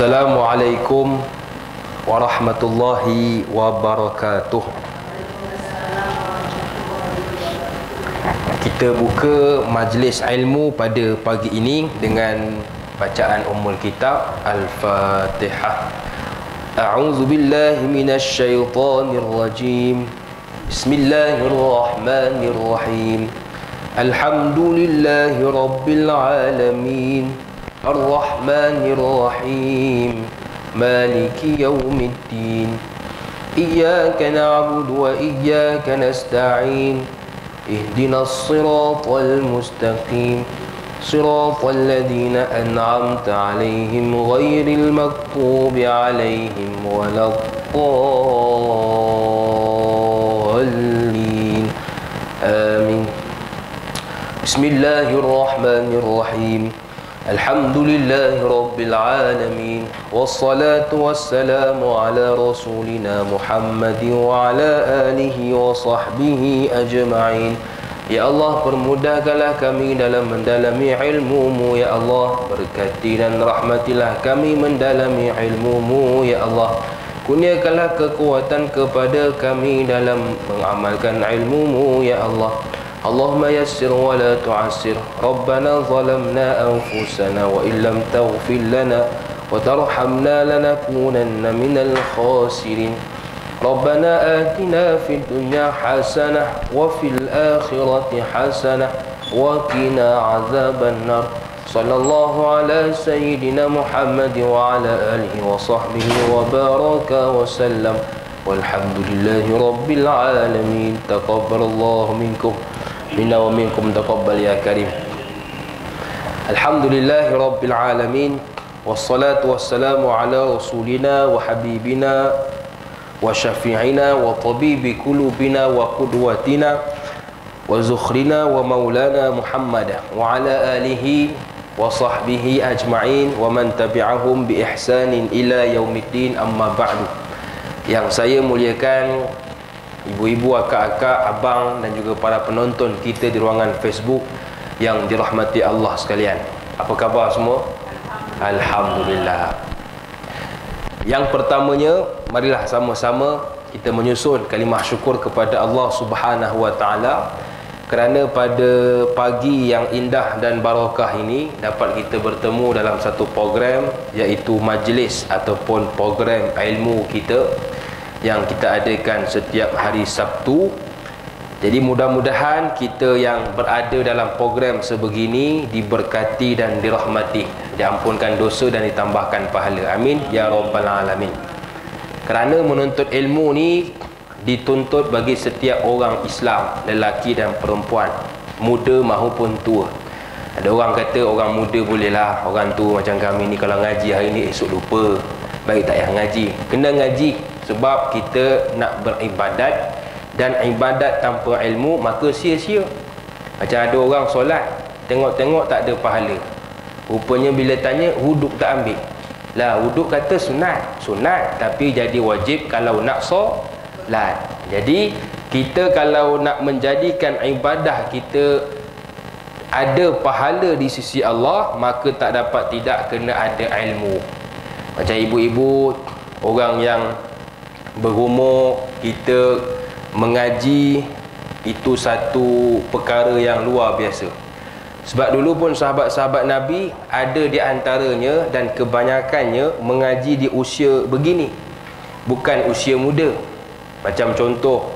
Assalamualaikum warahmatullahi wabarakatuh. Kita buka majlis ilmu pada pagi ini dengan bacaan Ummul Kitab Al-Fatihah. A'udzu billahi minasy syaithanir rajim. Bismillahirrahmanirrahim. Alhamdulillahi rabbil alamin. Ar-Rahmanir Rahim. Maliki yaumiddin. Iyyaka na'budu wa iyyaka nasta'in. Ihdinas siratal mustaqim. Siratal ladzina an'amta 'alaihim ghairil maghdubi 'alaihim waladdallin. Amin. Bismillahirrahmanirrahim. Alhamdulillahi rabbil alamin. Wassalatu wassalamu ala rasulina Muhammadin wa ala alihi wa sahbihi ajma'in. Ya Allah, permudahkanlah kami dalam mendalami ilmu-Mu, ya Allah. Berkati dan rahmatilah kami mendalami ilmu-Mu, ya Allah. Kurniakanlah kekuatan kepada kami dalam mengamalkan ilmu-Mu, ya Allah. Allahumma yassir wa la tu'assir. Rabbana zalamna anfusana wa illam taghfir lana wa tarhamna lanakunanna minal khasirin. Rabbana atina fid dunya hasanah wa fil akhirati hasanah wa qina azaban nar. Sallallahu ala sayyidina Muhammad wa ala alihi wa sahbihi wa baraka wa sallam. Walhamdulillahi rabbil alamin. Taqabbalallahu minkum minna wa minkum, taqabbal ya karim. Alhamdulillahi rabbil alamin. Wassalatu wassalamu ala rasulina wa habibina wa syafi'ina wa tabibi qulubina wa qudwatina wa zukhrina wa maulana Muhammad wa ala alihi wa sahbihi ajma'in wa man tabi'ahum bi ihsanin ila yaumiddin, amma ba'du. Yang saya muliakan ibu-ibu, akak-akak, abang dan juga para penonton kita di ruangan Facebook yang dirahmati Allah sekalian. Apa khabar semua? Alhamdulillah. Yang pertamanya, marilah sama-sama kita menyusun kalimah syukur kepada Allah Subhanahu wa taala kerana pada pagi yang indah dan barakah ini dapat kita bertemu dalam satu program, iaitu majlis ataupun program ilmu kita yang kita adakan setiap hari Sabtu. Jadi mudah-mudahan kita yang berada dalam program sebegini diberkati dan dirahmati, diampunkan dosa dan ditambahkan pahala. Amin ya rabbal alamin. Kerana menuntut ilmu ni dituntut bagi setiap orang Islam, lelaki dan perempuan, muda maupun tua. Ada orang kata orang muda bolehlah, orang tua macam kami ni kalau ngaji hari ni esok lupa, baik tak payah ngaji. Kena ngaji sebab kita nak beribadat, dan ibadat tanpa ilmu maka sia-sia. Macam ada orang solat, tengok-tengok tak ada pahala. Rupanya bila tanya, wuduk tak ambil. Lah, wuduk kata sunat. Sunat tapi jadi wajib kalau nak solat. Jadi kita kalau nak menjadikan ibadah kita ada pahala di sisi Allah, maka tak dapat tidak kena ada ilmu. Macam ibu-ibu, orang yang berumur, kita mengaji itu satu perkara yang luar biasa. Sebab dulu pun sahabat-sahabat Nabi ada di antaranya dan kebanyakannya mengaji di usia begini, bukan usia muda. Macam contoh,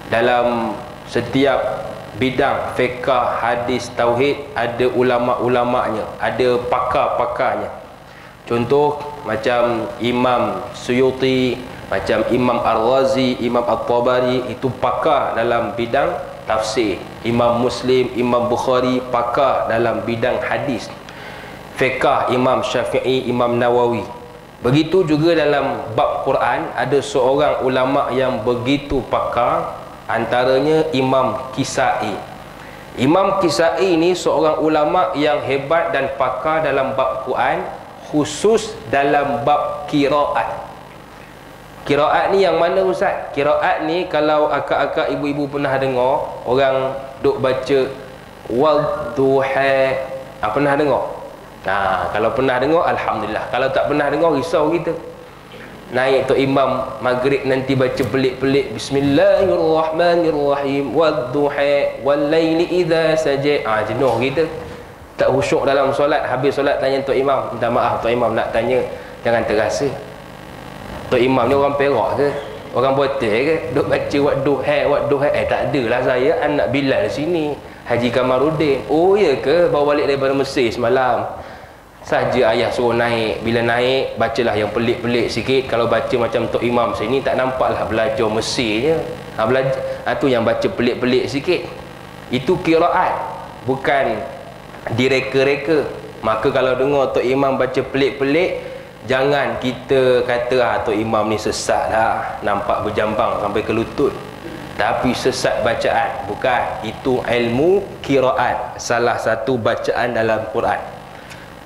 dalam setiap bidang fiqh, hadis, tauhid ada ulama-ulamanya, ada pakar-pakarnya. Contoh macam Imam Suyuti, macam Imam Ar-Razi, Imam At-Tabari, itu pakar dalam bidang tafsir. Imam Muslim, Imam Bukhari, pakar dalam bidang hadis. Fiqh, Imam Syafi'i, Imam Nawawi. Begitu juga dalam bab Quran, ada seorang ulama yang begitu pakar, antaranya Imam Kisai. Imam Kisai ini seorang ulama yang hebat dan pakar dalam bab Quran, khusus dalam bab qiraat. Qiraat ni yang mana Ustaz? Qiraat ni kalau akak-akak, ibu-ibu pernah dengar orang duk baca wadduha, pernah dengar? Kalau pernah dengar, alhamdulillah. Kalau tak pernah dengar, risau kita. Naik tok imam maghrib nanti baca pelik-pelik, Bismillahirrahmanirrahim, wadduha wallaili idza saja. Jenuh kita. Tak khusyuk dalam solat. Habis solat tanya tok imam, minta maaf tok imam nak tanya, jangan terasa. Tok imam ni orang Perak ke? Orang Botel ke? Duk baca wadduha. Tak adalah, saya anak Bilal sini, Haji Kamaruddin. Oh ya ke? Bawa balik daripada Mesir semalam. Saja ayah suruh naik. Bila naik, bacalah yang pelik-pelik sikit. Kalau baca macam tok imam sini, tak nampaklah belajar Mesir je. Tu yang baca pelik-pelik sikit. Itu qiraat, bukan direka-reka. Maka kalau dengar tok imam baca pelik-pelik, jangan kita kata tok imam ni sesat lah, nampak berjambang sampai ke lutut. Tapi sesat bacaan, bukan. Itu ilmu qiraat, salah satu bacaan dalam Quran.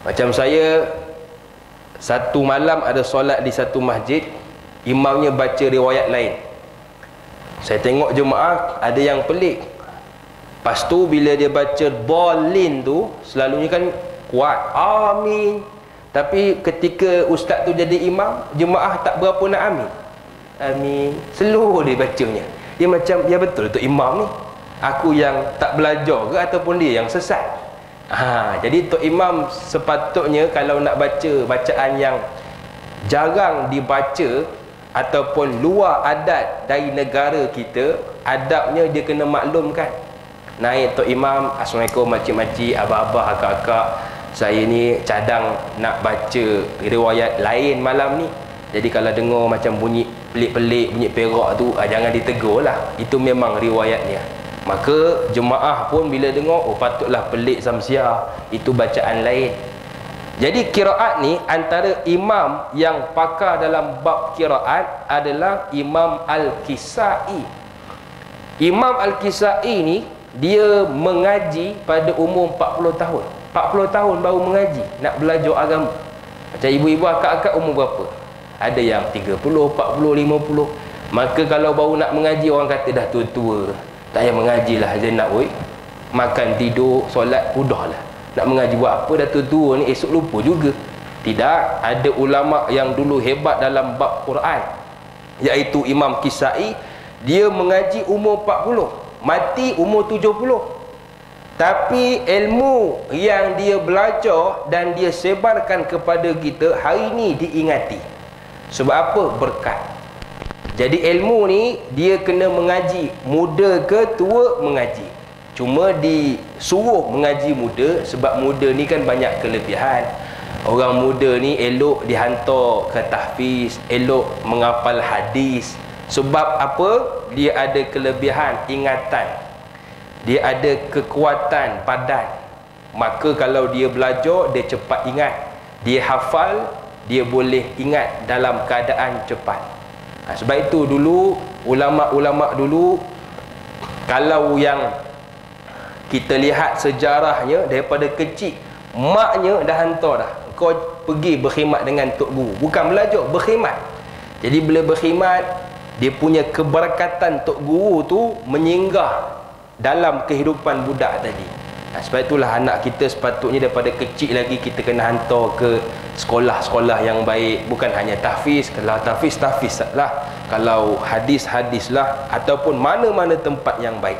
Macam saya, satu malam ada solat di satu masjid, imamnya baca riwayat lain. Saya tengok jemaah ada yang pelik. Lepas tu bila dia baca dhalin tu, selalunya kan kuat, amin. Tapi ketika ustaz tu jadi imam, jemaah tak berapa nak amin. Amin. Slow dia bacanya. Dia macam, ya betul tu imam ni, aku yang tak belajar ke ataupun dia yang sesat? Jadi tok imam sepatutnya kalau nak baca bacaan yang jarang dibaca ataupun luar adat dari negara kita, adabnya dia kena maklumkan. Naik tok imam, Assalamualaikum makcik-makcik, abah-abah, akak-akak, saya ni cadang nak baca riwayat lain malam ni. Jadi kalau dengar macam bunyi pelik-pelik, bunyi perak tu, jangan ditegur lah. Itu memang riwayatnya. Maka jemaah pun bila dengar, oh patutlah pelik samsiah, itu bacaan lain. Jadi qiraat ni, antara imam yang pakar dalam bab qiraat adalah Imam Al-Kisai. Imam Al-Kisai ni, dia mengaji pada umur 40 tahun. 40 tahun baru mengaji, nak belajar agama. Macam ibu-ibu akak-akak umur berapa? Ada yang 30, 40, 50. Maka kalau baru nak mengaji, orang kata dah tua-tua, tak payah mengajilah Zainab, oi. Makan, tidur, solat, udahlah. Nak mengaji buat apa, dah tua-tua ni, esok lupa juga. Tidak. Ada ulama yang dulu hebat dalam bab Quran, iaitu Imam Kisai. Dia mengaji umur 40, mati umur 70. Tapi ilmu yang dia belajar dan dia sebarkan kepada kita hari ni diingati. Sebab apa? Berkat. Jadi ilmu ni dia kena mengaji, muda ke tua mengaji. Cuma disuruh mengaji muda sebab muda ni kan banyak kelebihan. Orang muda ni elok dihantar ke tahfiz, elok menghafal hadis. Sebab apa? Dia ada kelebihan ingatan, dia ada kekuatan padan. Maka kalau dia belajar, dia cepat ingat. Dia hafal, dia boleh ingat dalam keadaan cepat. Sebab itu dulu ulama-ulama dulu, kalau yang kita lihat sejarahnya, daripada kecil maknya dah hantar dah, kau pergi berkhidmat dengan tok guru. Bukan belajar, berkhidmat. Jadi bila berkhidmat, dia punya keberkatan tok guru tu menyinggah dalam kehidupan budak tadi. Sebab itulah anak kita sepatutnya daripada kecil lagi kita kena hantar ke sekolah-sekolah yang baik. Bukan hanya tahfiz. Kalau tahfiz lah, kalau hadis lah, ataupun mana-mana tempat yang baik.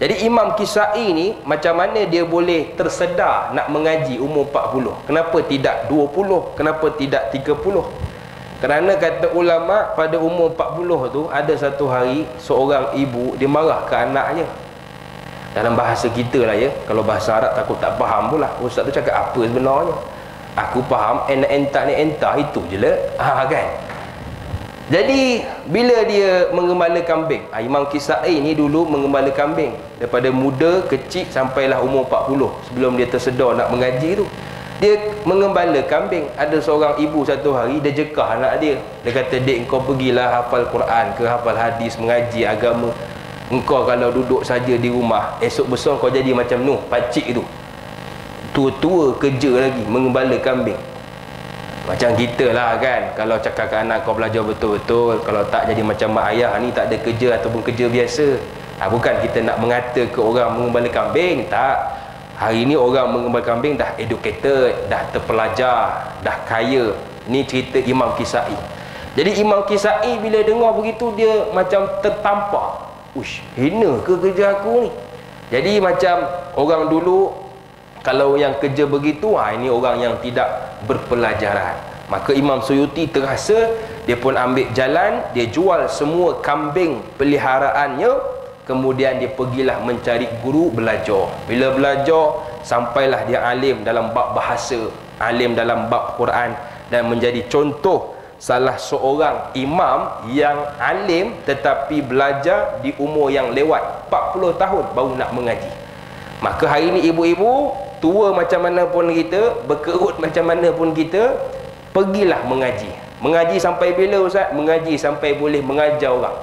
Jadi Imam Kisai ni, macam mana dia boleh tersedar nak mengaji umur 40? Kenapa tidak 20? Kenapa tidak 30? Kerana kata ulama, pada umur 40 tu ada satu hari seorang ibu dia marah ke anaknya. Dalam bahasa kita lah ya, kalau bahasa Arab takut tak faham pula. Ustaz tu cakap apa sebenarnya? Aku faham, entah ni entah, itu je lah. Kan? Jadi bila dia mengembala kambing, Imam Kisai ni dulu mengembala kambing daripada muda kecil sampailah umur 40, sebelum dia tersedar nak mengaji tu. Dia mengembala kambing. Ada seorang ibu satu hari, dia jekah anak dia. Dia kata, "Dek, kau pergilah hafal Quran ke hafal hadis, mengaji agama. Engkau kalau duduk saja di rumah, esok besar kau jadi macam Nuh, pakcik tu. Tua-tua kerja lagi, mengembala kambing." Macam kita lah kan, kalau cakap ke anak kau belajar betul-betul, kalau tak jadi macam mak ayah ni, tak ada kerja ataupun kerja biasa. Bukan kita nak mengata ke orang mengembala kambing, tak. Hari ni orang mengembala kambing dah educated, dah terpelajar, dah kaya. Ni cerita Imam Kisai. Jadi Imam Kisai bila dengar begitu, dia macam tertampar. Uish, hina ke kerja aku ni? Jadi macam orang dulu, kalau yang kerja begitu, ini orang yang tidak berpelajaran. Maka Imam Suyuti terasa, dia pun ambil jalan, dia jual semua kambing peliharaannya. Kemudian dia pergilah mencari guru belajar. Bila belajar, sampailah dia alim dalam bab bahasa, alim dalam bab Quran, dan menjadi contoh salah seorang imam yang alim tetapi belajar di umur yang lewat 40 tahun baru nak mengaji. Maka hari ini ibu-ibu, tua macam mana pun kita, berkerut macam mana pun kita, pergilah mengaji. Mengaji sampai bila Ustaz? Mengaji sampai boleh mengajar orang.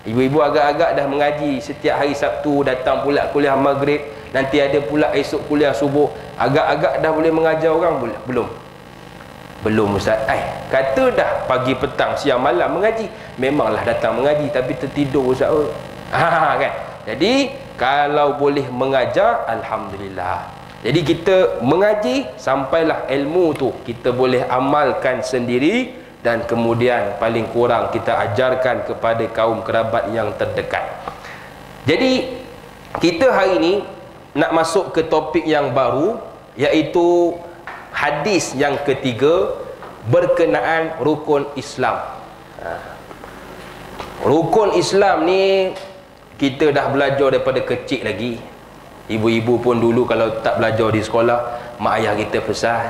Ibu-ibu agak-agak dah mengaji setiap hari Sabtu, datang pula kuliah maghrib, nanti ada pula esok kuliah subuh. Agak-agak dah boleh mengajar orang pula? Belum Ustaz. Kata dah pagi, petang, siang, malam mengaji. Memanglah datang mengaji tapi tertidur Ustaz. Kan? Jadi kalau boleh mengajar, alhamdulillah. Jadi kita mengaji sampailah ilmu tu kita boleh amalkan sendiri, dan kemudian paling kurang kita ajarkan kepada kaum kerabat yang terdekat. Jadi kita hari ini nak masuk ke topik yang baru, iaitu hadis yang ketiga berkenaan rukun Islam. Rukun Islam ni kita dah belajar daripada kecil lagi. Ibu-ibu pun dulu kalau tak belajar di sekolah, mak ayah kita pesan,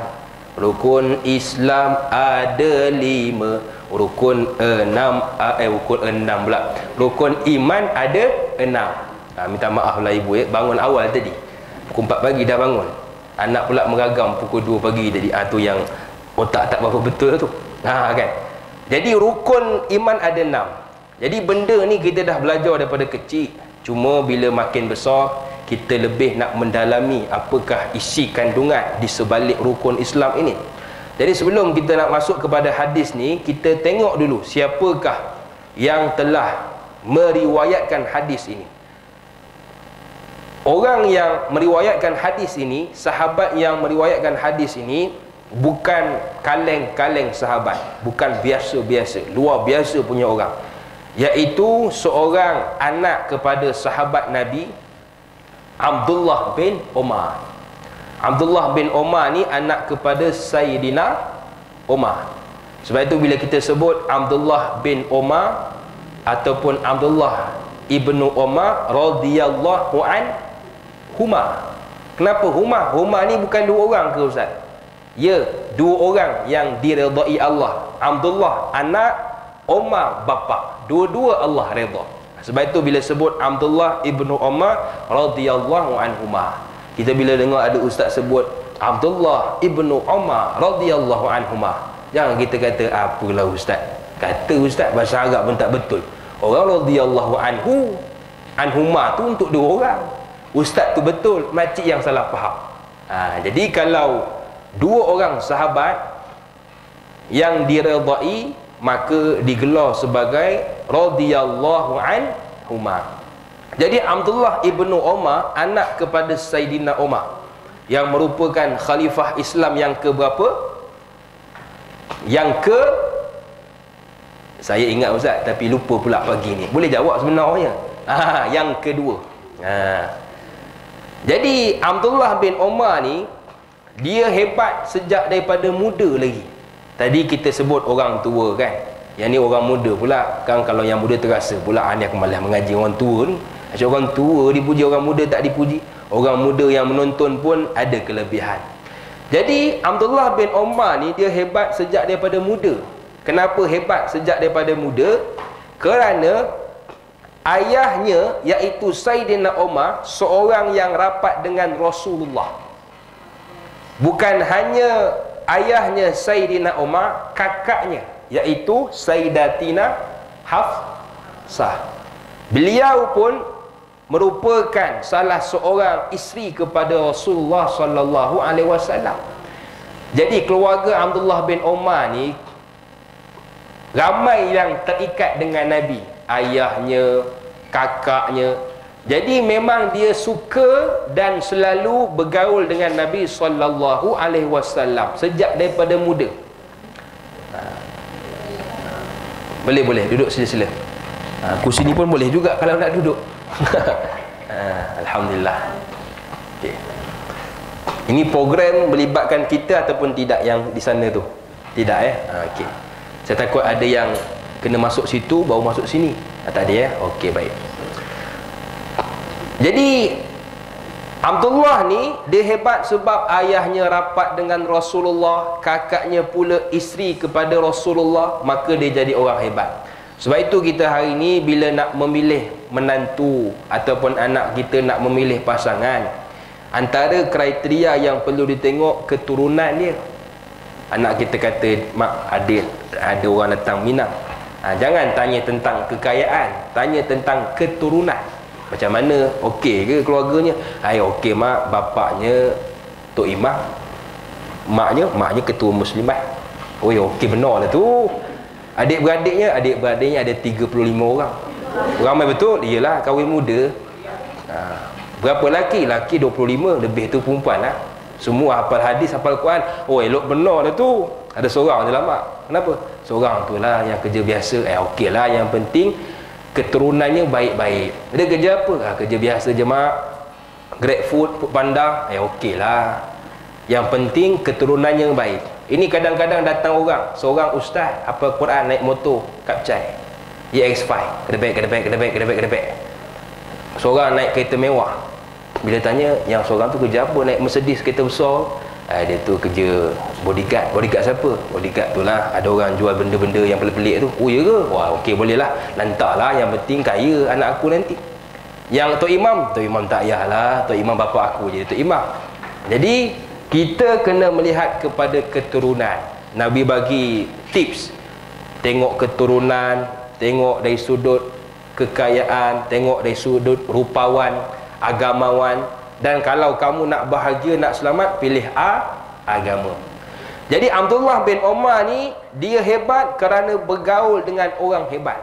rukun Islam ada 5, rukun 6 pula. Rukun iman ada 6. Minta maaf lah ibu bangun awal tadi. Pukul 4 pagi dah bangun. Anak pula meragam pukul 2 pagi tadi. Tu yang otak tak berapa betul tu. Kan. Jadi rukun iman ada 6. Jadi benda ni kita dah belajar daripada kecil. Cuma bila makin besar, kita lebih nak mendalami apakah isi kandungan di sebalik rukun Islam ini. Jadi sebelum kita nak masuk kepada hadis ni, kita tengok dulu siapakah yang telah meriwayatkan hadis ini. Orang yang meriwayatkan hadis ini, sahabat yang meriwayatkan hadis ini, bukan kaleng-kaleng sahabat, bukan biasa-biasa, luar biasa punya orang, iaitu seorang anak kepada sahabat Nabi, Abdullah bin Umar. Abdullah bin Umar ni anak kepada Sayyidina Umar. Sebab itu bila kita sebut Abdullah bin Umar ataupun Abdullah ibnu Umar radhiyallahu anhuma. Kenapa Huma? Huma ni bukan dua orang ke Ustaz? Ya, dua orang yang diredai Allah. Abdullah anak, Umar bapa. Dua-dua Allah redha. Sebab itu bila sebut Abdullah ibnu Umar radhiyallahu anhuma, kita bila dengar ada ustaz sebut Abdullah ibnu Umar radhiyallahu anhuma, jangan kita kata apalah ustaz. Kata ustaz bahasa Arab pun tak betul. Orang radhiyallahu anhuma tu untuk dua orang. Ustaz tu betul, makcik yang salah faham. Jadi kalau dua orang sahabat yang diredai, maka digelar sebagai radhiyallahu anhuma. Jadi Abdullah ibnu Umar anak kepada Sayyidina Umar, yang merupakan khalifah Islam yang ke berapa? Saya ingat Ustaz tapi lupa pula pagi ni. Boleh jawab sebenarnya. Yang kedua. Jadi Abdullah bin Umar ni, dia hebat sejak daripada muda lagi. Tadi kita sebut orang tua kan, yang ni orang muda pula kan. Kalau yang muda terasa pula ni aku malas mengaji orang tua ni. Macam orang tua dipuji, orang muda tak dipuji. Orang muda yang menonton pun ada kelebihan. Jadi Abdullah bin Umar ni dia hebat sejak daripada muda. Kenapa hebat sejak daripada muda? Kerana ayahnya iaitu Sayyidina Umar seorang yang rapat dengan Rasulullah. Bukan hanya ayahnya Sayyidina Umar, kakaknya iaitu Sayyidatina Hafsah. Beliau pun merupakan salah seorang isteri kepada Rasulullah sallallahu alaihi wasallam. Jadi keluarga Abdullah bin Umar ni ramai yang terikat dengan Nabi. Ayahnya, kakaknya, Jadi memang dia suka dan selalu bergaul dengan Nabi SAW sejak daripada muda. Boleh duduk sila-sila. Kursi ni pun boleh juga kalau nak duduk. Alhamdulillah. Okay. Ini program melibatkan kita ataupun tidak yang di sana tu? Tidak okey. Saya takut ada yang kena masuk situ baru masuk sini. Tak ada okey, baik. Jadi Abdullah ni dia hebat sebab ayahnya rapat dengan Rasulullah, kakaknya pula isteri kepada Rasulullah, maka dia jadi orang hebat. Sebab itu kita hari ni bila nak memilih menantu ataupun anak kita nak memilih pasangan, antara kriteria yang perlu ditengok keturunan dia. Anak kita kata, mak ada orang datang minang, jangan tanya tentang kekayaan, tanya tentang keturunan. Macam mana, okey ke keluarganya? Okey mak, bapaknya Tok Imam, maknya ketua muslimat. Okey, benar lah tu. Adik-beradiknya ada 35 orang. Ramai betul? Iyalah, kahwin muda. Berapa laki? Laki 25, lebih tu perempuan lah. Semua hafal hadis, hafal Quran. Elok benar lah tu. Ada seorang je lah mak. Kenapa? Seorang tu lah yang kerja biasa. Okey lah, yang penting keturunannya baik-baik. Dia kerja apa? Kerja biasa je mak. Grab food, food panda. Okey lah. Yang penting keturunannya baik. Ini kadang-kadang datang orang, seorang ustaz hafal Quran, naik motor Kapcai EX5, kedebek. Seorang naik kereta mewah. Bila tanya, yang seorang tu kerja apa? Naik Mercedes kereta besar. Dia tu kerja bodyguard. Bodyguard siapa? Bodyguard tu lah, ada orang jual benda-benda yang pelik-pelik tu. Ya ke? Okey, boleh lah, lantarlah, yang penting kaya anak aku nanti. Yang Tok Imam tak payahlah, Tok Imam bapa aku je Tok Imam. Jadi kita kena melihat kepada keturunan. Nabi bagi tips. Tengok keturunan, tengok dari sudut kekayaan, tengok dari sudut rupawan, agamawan. Dan kalau kamu nak bahagia, nak selamat, pilih agama. Jadi Abdullah bin Umar ni, dia hebat kerana bergaul dengan orang hebat.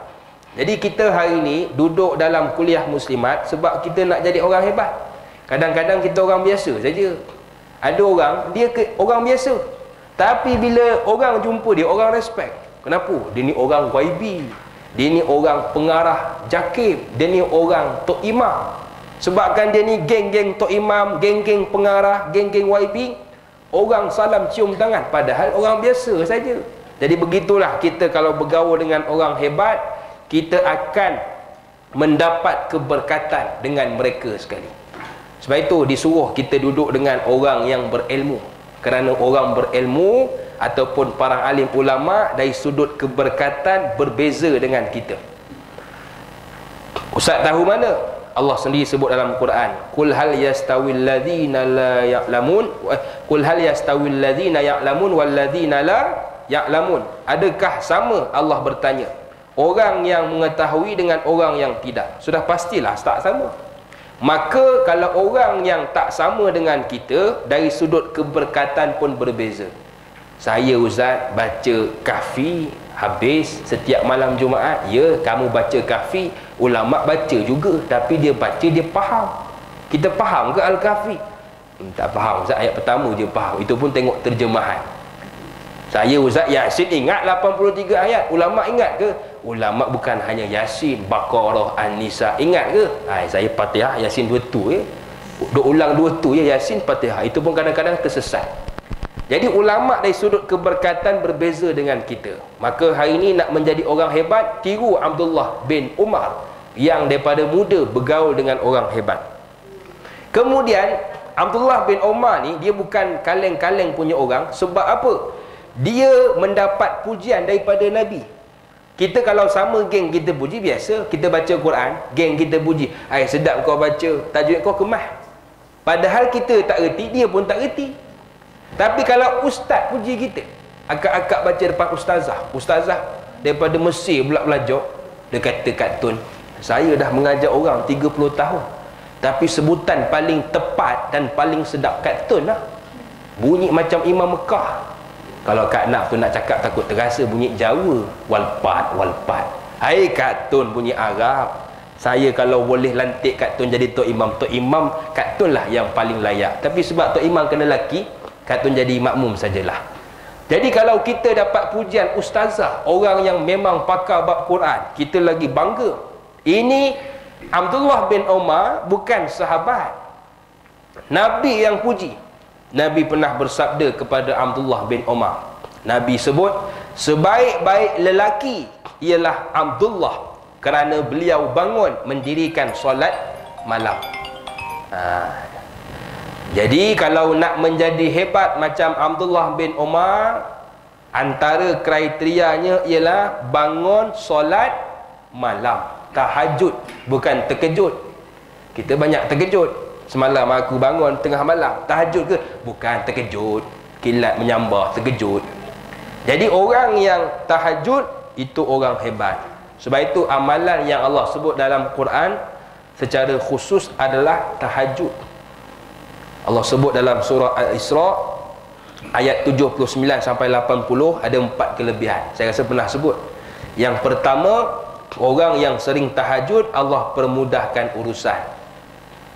Jadi kita hari ni duduk dalam kuliah muslimat sebab kita nak jadi orang hebat. Kadang-kadang kita orang biasa saja. Ada orang, dia orang biasa, tapi bila orang jumpa dia, orang respect. Kenapa? Dia ni orang YB, dia ni orang pengarah Jakib, dia ni orang Tok Imam. Sebabkan dia ni geng-geng Tok Imam, geng-geng pengarah, geng-geng YB, orang salam cium tangan, padahal orang biasa saja. Jadi begitulah kita kalau bergaul dengan orang hebat, kita akan mendapat keberkatan dengan mereka sekali. Sebab itu disuruh kita duduk dengan orang yang berilmu. Kerana orang berilmu ataupun para alim ulama dari sudut keberkatan berbeza dengan kita. Ustaz tahu mana? Allah sendiri sebut dalam Quran, qul hal yastawil ladzina la ya'lamun, qul hal yastawil ladzina ya'lamun wal ladzina la ya'lamun. Adakah sama, Allah bertanya, orang yang mengetahui dengan orang yang tidak? Sudah pastilah tak sama. Maka kalau orang yang tak sama dengan kita, dari sudut keberkatan pun berbeza. Saya Ustaz baca kahfi habis setiap malam Jumaat. Ya, kamu baca kahfi, ulama baca juga, tapi dia baca, dia faham. Kita faham ke Al-Kahfi? Tak faham Ustaz, ayat pertama je faham. Itu pun tengok terjemahan. Saya Ustaz Yasin ingat 83 ayat. Ulama ingat ke? Ulama bukan hanya Yasin, Baqarah, An-Nisa. Ingat ke? Saya Fatihah, Yasin 2 tu ya. Duk ulang 2 tu ya, Yasin, Fatihah. Itu pun kadang-kadang tersesat. Jadi ulama dari sudut keberkatan berbeza dengan kita. Maka hari ini nak menjadi orang hebat, tiru Abdullah bin Umar yang daripada muda bergaul dengan orang hebat. Kemudian Abdullah bin Umar ni dia bukan kaleng-kaleng punya orang. Sebab apa? Dia mendapat pujian daripada Nabi. Kita kalau sama geng kita puji, biasa kita baca Quran, geng kita puji, sedap kau baca, tajuk kau kemas. Padahal kita tak reti, dia pun tak reti. Tapi kalau ustaz puji kita, akak-akak baca depan ustazah daripada Mesir pula belajar, dia kata, Kak Tun, saya dah mengajar orang 30 tahun, tapi sebutan paling tepat dan paling sedap Kak Tun lah. Bunyi macam Imam Mekah. Kalau Kak Nak tu nak cakap takut terasa bunyi Jawa. Walpat. Kak Tun bunyi Arab. Saya kalau boleh lantik Kak Tun jadi Tok Imam Kak Tun lah yang paling layak. Tapi sebab Tok Imam kena lelaki, Kak Tun jadi makmum sajalah. Jadi kalau kita dapat pujian ustazah, orang yang memang pakar bab Quran, kita lagi bangga. Ini Abdullah bin Umar bukan sahabat, Nabi yang puji. Nabi pernah bersabda kepada Abdullah bin Umar, Nabi sebut sebaik-baik lelaki ialah Abdullah, kerana beliau bangun mendirikan solat malam. Jadi kalau nak menjadi hebat macam Abdullah bin Umar, antara kriterianya ialah bangun solat malam, tahajud, bukan terkejut. Kita banyak terkejut. Semalam aku bangun tengah malam, tahajud ke? Bukan terkejut, kilat menyambar, terkejut. Jadi orang yang tahajud itu orang hebat. Sebab itu amalan yang Allah sebut dalam Quran secara khusus adalah tahajud. Allah sebut dalam surah Al-Isra ayat 79 sampai 80 ada 4 kelebihan. Saya rasa pernah sebut. Yang pertama, orang yang sering tahajud Allah permudahkan urusan.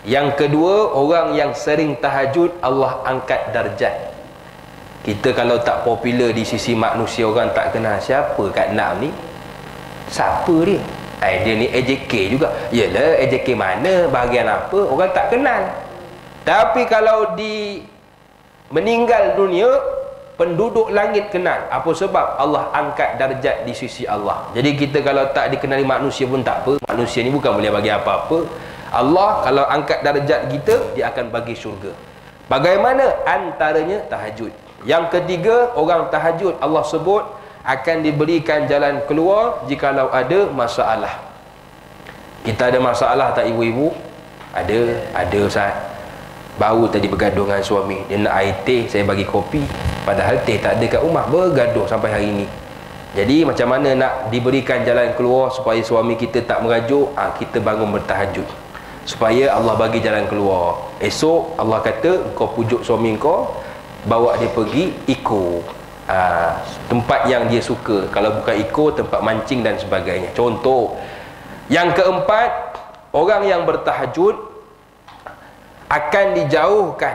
Yang kedua, orang yang sering tahajud Allah angkat darjat. Kita kalau tak popular di sisi manusia, orang tak kenal siapa Kak Nam ni, siapa dia? Dia ni AJK juga. Yelah, AJK mana, bahagian apa, orang tak kenal. Tapi kalau di meninggal dunia, penduduk langit kenal. Apa sebab? Allah angkat darjat di sisi Allah. Jadi kita kalau tak dikenali manusia pun tak apa. Manusia ni bukan boleh bagi apa-apa. Allah kalau angkat darjat kita, dia akan bagi syurga. Bagaimana? Antaranya tahajud. Yang ketiga, orang tahajud Allah sebut akan diberikan jalan keluar jikalau ada masalah. Kita ada masalah tak ibu-ibu? Ada Ustaz. Baru tadi bergaduh dengan suami, dia nak air teh, saya bagi kopi, padahal teh tak ada kat rumah, bergaduh sampai hari ini. Jadi macam mana nak diberikan jalan keluar supaya suami kita tak merajuk? Kita bangun bertahajud supaya Allah bagi jalan keluar. Esok Allah kata kau pujuk suami kau, bawa dia pergi Iko, tempat yang dia suka. Kalau bukan Iko, tempat mancing dan sebagainya. Contoh. Yang keempat, orang yang bertahajud akan dijauhkan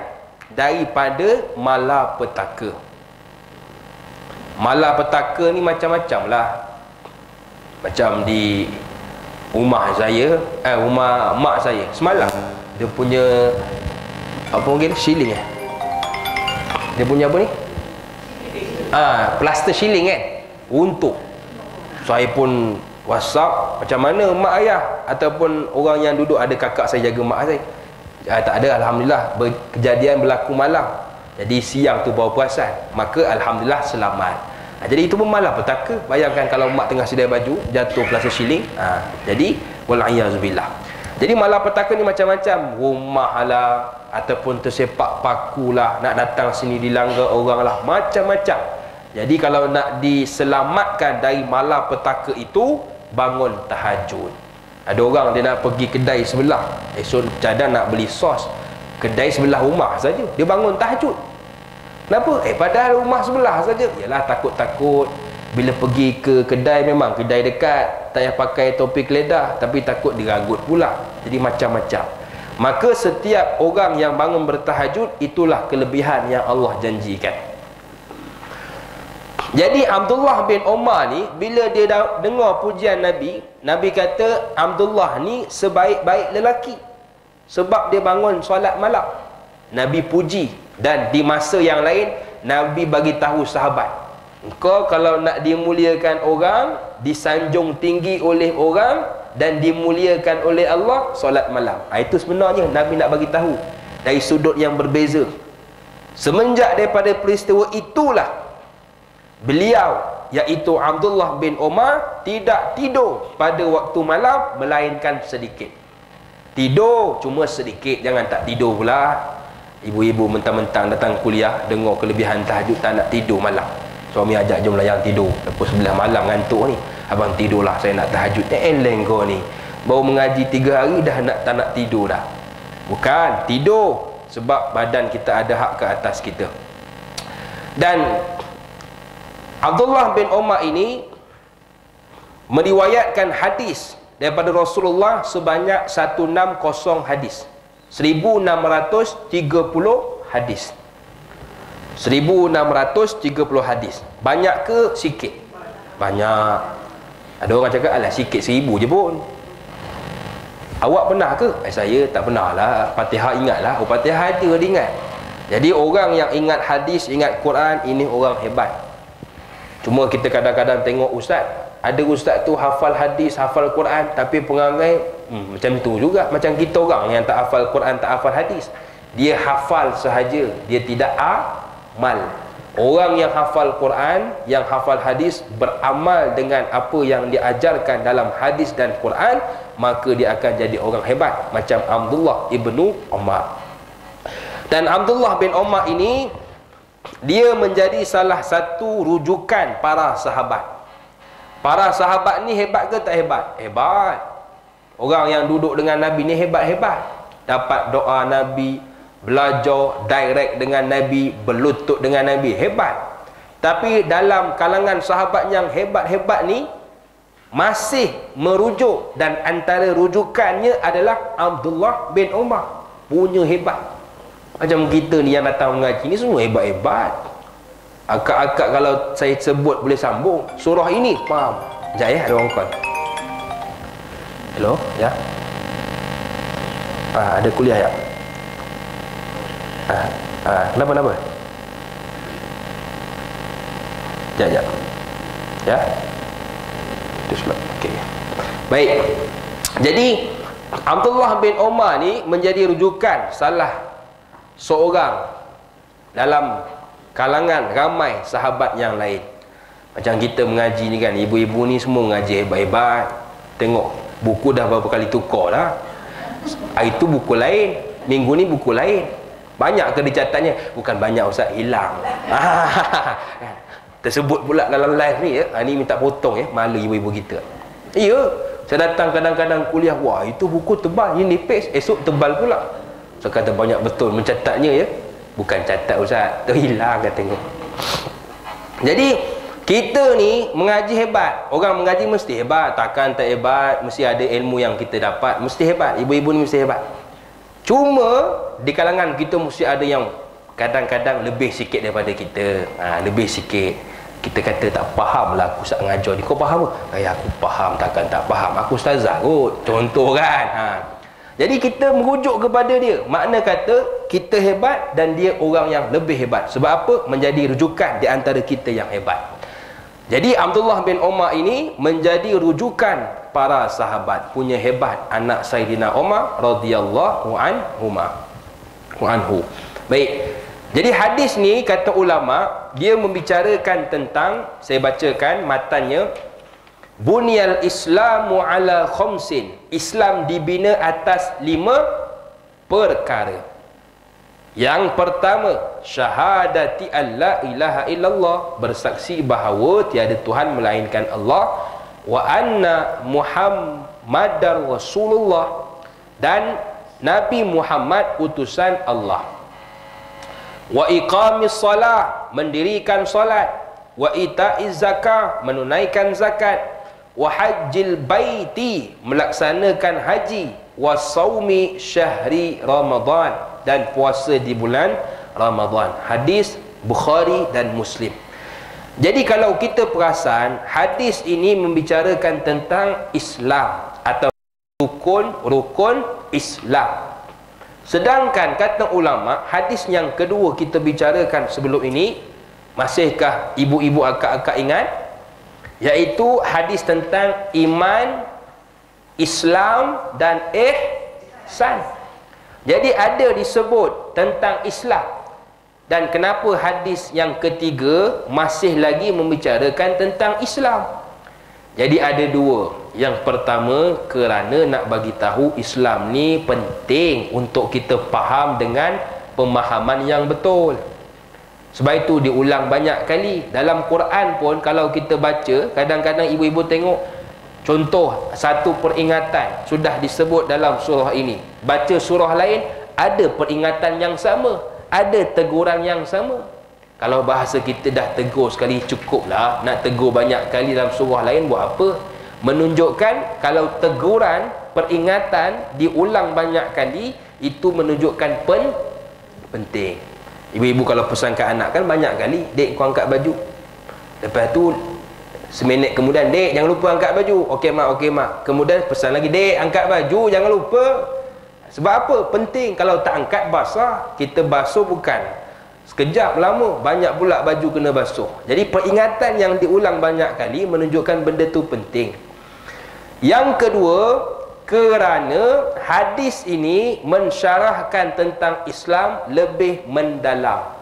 daripada malapetaka. Malapetaka ni macam-macam lah. Macam di rumah saya, rumah mak saya semalam, dia punya apa mungkin shilling dia punya apa ni, plaster shilling kan, untuk saya pun WhatsApp macam mana mak ayah ataupun orang yang duduk, ada kakak saya jaga mak saya. Tak ada, alhamdulillah. Kejadian berlaku malam, jadi siang tu baru perasan, maka alhamdulillah selamat. Jadi itu pun malapetaka. Bayangkan kalau mak tengah sedai baju, jatuh plaster shilling. Jadi wal'ayazubillah. Jadi malapetaka ni macam-macam. Rumah lah, ataupun tersepak paku lah, nak datang sini dilanggar orang lah, macam-macam. Jadi kalau nak diselamatkan dari malapetaka itu, bangun tahajud. Ada orang dia nak pergi kedai sebelah, esok cadang nak beli sos, kedai sebelah rumah saja, dia bangun tahajud. Kenapa? Padahal rumah sebelah saja. Yalah, takut-takut bila pergi ke kedai, memang kedai dekat, tak payah pakai topi keledah, tapi takut diragut pula. Jadi macam-macam. Maka setiap orang yang bangun bertahajud, itulah kelebihan yang Allah janjikan. Jadi Abdullah bin Umar ni, bila dia dengar pujian Nabi, Nabi kata Abdullah ni sebaik-baik lelaki sebab dia bangun solat malam. Nabi puji. Dan di masa yang lain, Nabi bagi tahu sahabat, engkau kalau nak dimuliakan orang, disanjung tinggi oleh orang, dan dimuliakan oleh Allah, solat malam. Itu sebenarnya Nabi nak bagi tahu dari sudut yang berbeza. Semenjak daripada peristiwa itulah beliau, iaitu Abdullah bin Umar, tidak tidur pada waktu malam melainkan sedikit. Tidur cuma sedikit, jangan tak tidur pula. Ibu-ibu mentang-mentang datang kuliah, dengar kelebihan tahajud, tak nak tidur malam. Suami ajak jomlah yang tidur, lepas 11 malam ngantuk ni, abang tidurlah, saya nak tahajud. Eleng kau ni, baru mengaji 3 hari dah tak nak tidur dah. Bukan, tidur sebab badan kita ada hak ke atas kita. Dan Abdullah bin Umar ini meriwayatkan hadis daripada Rasulullah sebanyak 160 hadis. 1630 hadis. 1630 hadis. Banyak ke sikit? Banyak. Ada orang cakap, alah sikit 1000 je pun. Awak pernah ke? Saya tak pernah lah. Fatihah ingat lah. Oh, Fatihah ada dia ingat. Jadi orang yang ingat hadis, ingat Quran, ini orang hebat. Cuma kita kadang-kadang tengok ustaz, ada ustaz tu hafal hadis, hafal Quran, tapi perangai macam tu juga. Macam kita orang yang tak hafal Quran, tak hafal hadis. Dia hafal sahaja, dia tidak amal. Orang yang hafal Quran, yang hafal hadis, beramal dengan apa yang diajarkan dalam hadis dan Quran, maka dia akan jadi orang hebat. Macam Abdullah ibnu Umar. Dan Abdullah bin Umar ini, dia menjadi salah satu rujukan para sahabat. Para sahabat ni hebat ke tak hebat? Hebat. Orang yang duduk dengan Nabi ni hebat-hebat. Dapat doa Nabi, belajar direct dengan Nabi, berlutut dengan Nabi, hebat. Tapi dalam kalangan sahabat yang hebat-hebat ni, masih merujuk, dan antara rujukannya adalah Abdullah bin Umar. Punya hebat. Macam kita ni yang datang mengaji ni semua hebat-hebat. Akak-akak kalau saya sebut boleh sambung surah ini, faham? Sekejap ya, ada orang call. Hello, ya? Ada kuliah ya? Kenapa? Sekejap. Ya? Terus lah. Okey. Baik. Jadi Abdullah bin Umar ni menjadi rujukan salah seorang dalam kalangan ramai sahabat yang lain. Macam kita mengaji ni kan, ibu-ibu ni semua mengaji hebat-hebat. Tengok, buku dah berapa kali tukar dah. Hari tu buku lain, minggu ni buku lain. Banyak ke dicatatnya? Bukan banyak ustaz, hilang. Tersebut pula dalam live ni ya. Ni minta potong ya, malu ibu-ibu kita. Ya, saya datang kadang-kadang kuliah, wah itu buku tebal, ini nipis, esok tebal pula. Saya kata banyak betul mencatatnya ya. Bukan catat ustaz, terhilang kan tengok. Jadi kita ni mengaji hebat. Orang mengaji mesti hebat. Takkan tak hebat. Mesti ada ilmu yang kita dapat. Mesti hebat. Ibu-ibu ni mesti hebat. Cuma di kalangan kita mesti ada yang kadang-kadang lebih sikit daripada kita. Lebih sikit. Kita kata tak faham lah aku ustaz mengajar ni. Kau faham ke? Aku faham, takkan tak faham. Aku ustazah kot. Contoh kan. Jadi kita merujuk kepada dia. Makna kata kita hebat dan dia orang yang lebih hebat. Sebab apa? Menjadi rujukan di antara kita yang hebat. Jadi Abdullah bin Umar ini menjadi rujukan para sahabat. Punya hebat. Anak Sayyidina Umar radhiyallahu anhu. Baik. Jadi hadis ni kata ulama, dia membicarakan tentang, saya bacakan matannya, Bunyal Islamu ala khamsin. Islam dibina atas 5 perkara. Yang pertama, syahadati alla ilaha illallah, bersaksi bahawa tiada Tuhan melainkan Allah, wa anna Muhammadar Rasulullah, dan Nabi Muhammad utusan Allah. Wa iqamis salah, mendirikan salat. Wa ita'iz zakah, menunaikan zakat. Wa hajjil baiti, melaksanakan haji. Wa saumi syahri Ramadan, dan puasa di bulan Ramadan. Hadis Bukhari dan Muslim. Jadi kalau kita perasan, hadis ini membicarakan tentang Islam atau rukun Islam. Sedangkan kata ulama, hadis yang kedua kita bicarakan sebelum ini, masihkah ibu-ibu akak-akak ingat? Iaitu hadis tentang iman, Islam dan ihsan. Jadi ada disebut tentang Islam. Dan kenapa hadis yang ketiga masih lagi membicarakan tentang Islam? Jadi ada dua. Yang pertama, kerana nak bagi tahu Islam ni penting untuk kita faham dengan pemahaman yang betul. Sebab itu diulang banyak kali. Dalam Quran pun kalau kita baca, kadang-kadang ibu-ibu tengok contoh satu peringatan sudah disebut dalam surah ini. Baca surah lain, ada peringatan yang sama, ada teguran yang sama. Kalau bahasa kita dah tegur sekali cukuplah. Nak tegur banyak kali dalam surah lain buat apa? Menunjukkan kalau teguran, peringatan diulang banyak kali, itu menunjukkan penting. Ibu-ibu kalau pesan ke anak kan banyak kali, "Dek, kau angkat baju." Lepas tu seminit kemudian, "Dek, jangan lupa angkat baju." "Okey mak, okey mak." Kemudian pesan lagi, "Dek, angkat baju, jangan lupa." Sebab apa? Penting. Kalau tak angkat, basah. Kita basuh bukan sekejap, lama, banyak pula baju kena basuh. Jadi peringatan yang diulang banyak kali menunjukkan benda tu penting. Yang kedua, kerana hadis ini mensyarahkan tentang Islam lebih mendalam.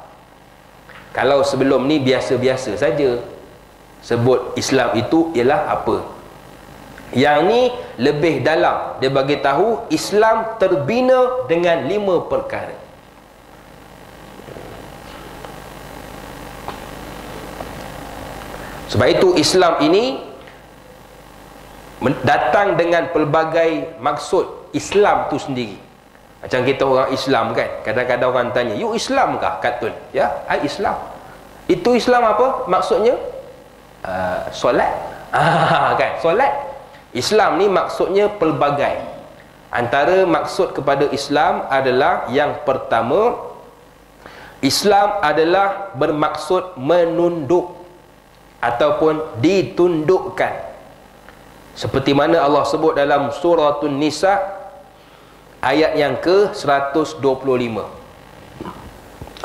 Kalau sebelum ni biasa-biasa saja sebut Islam itu ialah apa. Yang ni lebih dalam. Dia bagi tahu Islam terbina dengan 5 perkara. Sebab itu Islam ini datang dengan pelbagai maksud. Islam tu sendiri, macam kita orang Islam kan, kadang-kadang orang tanya, "You Islam kah?" Katun, "Ya, I Islam." Itu Islam apa maksudnya? Solat. Kan, solat. Islam ni maksudnya pelbagai. Antara maksud kepada Islam adalah, yang pertama, Islam adalah bermaksud menunduk ataupun ditundukkan. Seperti mana Allah sebut dalam Suratun Nisa ayat yang ke-125.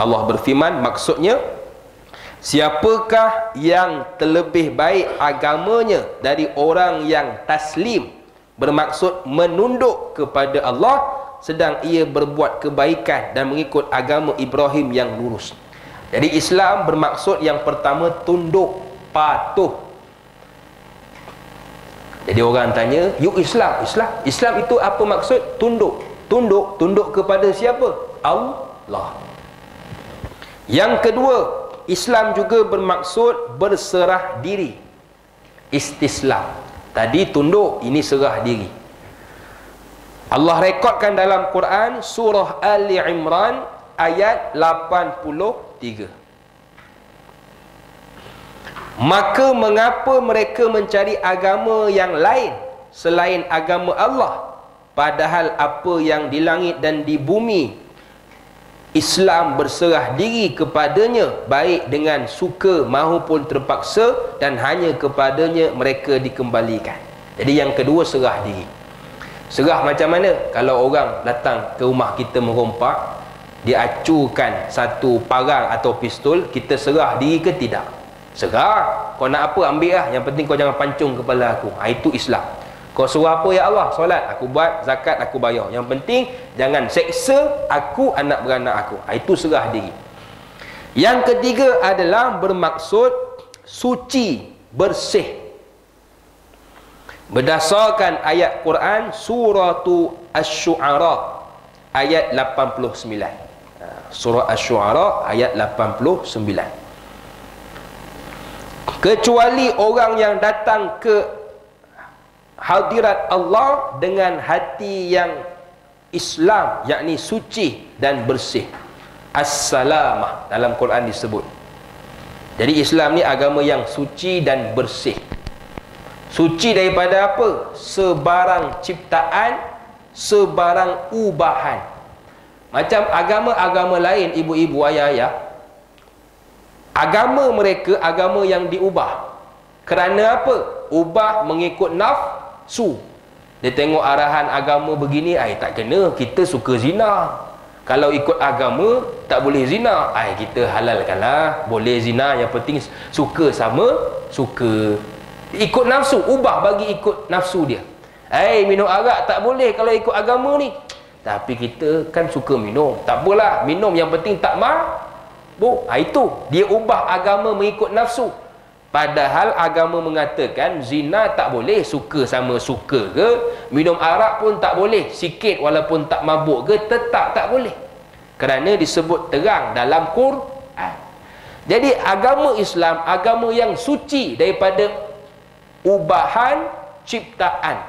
Allah berfirman, maksudnya, siapakah yang terlebih baik agamanya dari orang yang taslim, bermaksud menunduk kepada Allah, sedang ia berbuat kebaikan dan mengikut agama Ibrahim yang lurus. Jadi Islam bermaksud yang pertama tunduk, patuh. Jadi orang tanya, "You Islam, Islam itu apa maksud?" Tunduk. Tunduk kepada siapa? Allah. Yang kedua, Islam juga bermaksud berserah diri. Istislam. Tadi tunduk, ini serah diri. Allah rekodkan dalam Quran surah Ali Imran ayat 83. Maka mengapa mereka mencari agama yang lain selain agama Allah, padahal apa yang di langit dan di bumi Islam berserah diri kepadanya, baik dengan suka maupun terpaksa, dan hanya kepadanya mereka dikembalikan. Jadi yang kedua, serah diri. Serah macam mana? Kalau orang datang ke rumah kita merompak, dia acukan satu parang atau pistol, kita serah diri ke tidak? Serah. Kau nak apa, ambil lah, yang penting kau jangan pancung kepala aku. Itu Islam. Kau suruh apa, ya Allah? Solat aku buat, zakat aku bayar, yang penting jangan seksa aku, anak beranak aku. Itu serah diri. Yang ketiga adalah bermaksud suci, bersih. Berdasarkan ayat Quran suratu Asy-Syu'ara ayat 89. Surah Asy-Syu'ara ayat 89. Kecuali orang yang datang ke hadirat Allah dengan hati yang Islam, yakni suci dan bersih. As-salamah dalam Quran disebut. Jadi Islam ni agama yang suci dan bersih. Suci daripada apa? Sebarang ciptaan, sebarang ubahan. Macam agama-agama lain, ibu-ibu, ayah-ayah, agama mereka agama yang diubah. Kerana apa? Ubah mengikut nafsu. Dia tengok arahan agama begini, tak kena, kita suka zina. Kalau ikut agama tak boleh zina, kita halalkanlah, boleh zina, yang penting suka sama suka. Ikut nafsu, ubah bagi ikut nafsu dia. Minum arak tak boleh kalau ikut agama ni, tapi kita kan suka minum, tak apalah, minum yang penting tak mabuk. Itu dia ubah agama mengikut nafsu. Padahal agama mengatakan zina tak boleh, suka sama suka ke, minum arak pun tak boleh, sikit walaupun tak mabuk ke, tetap tak boleh. Kerana disebut terang dalam Quran. Jadi agama Islam agama yang suci daripada ubahan ciptaan.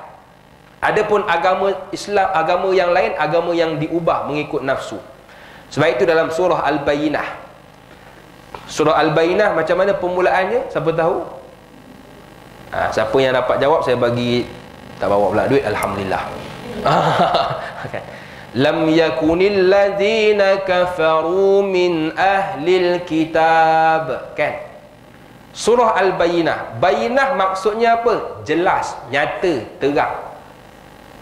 Adapun agama Islam, agama yang lain, agama yang diubah mengikut nafsu. Sebab itu dalam surah Al-Bayyinah, surah Al-Bayyinah macam mana permulaannya? Siapa tahu? Siapa yang dapat jawab saya bagi, tak bawa pula duit, alhamdulillah. Okay. Lam yakunil ladzina kafaru min ahlil kitab. Kan? Surah Al-Bayyinah. Bayyinah maksudnya apa? Jelas, nyata, terang.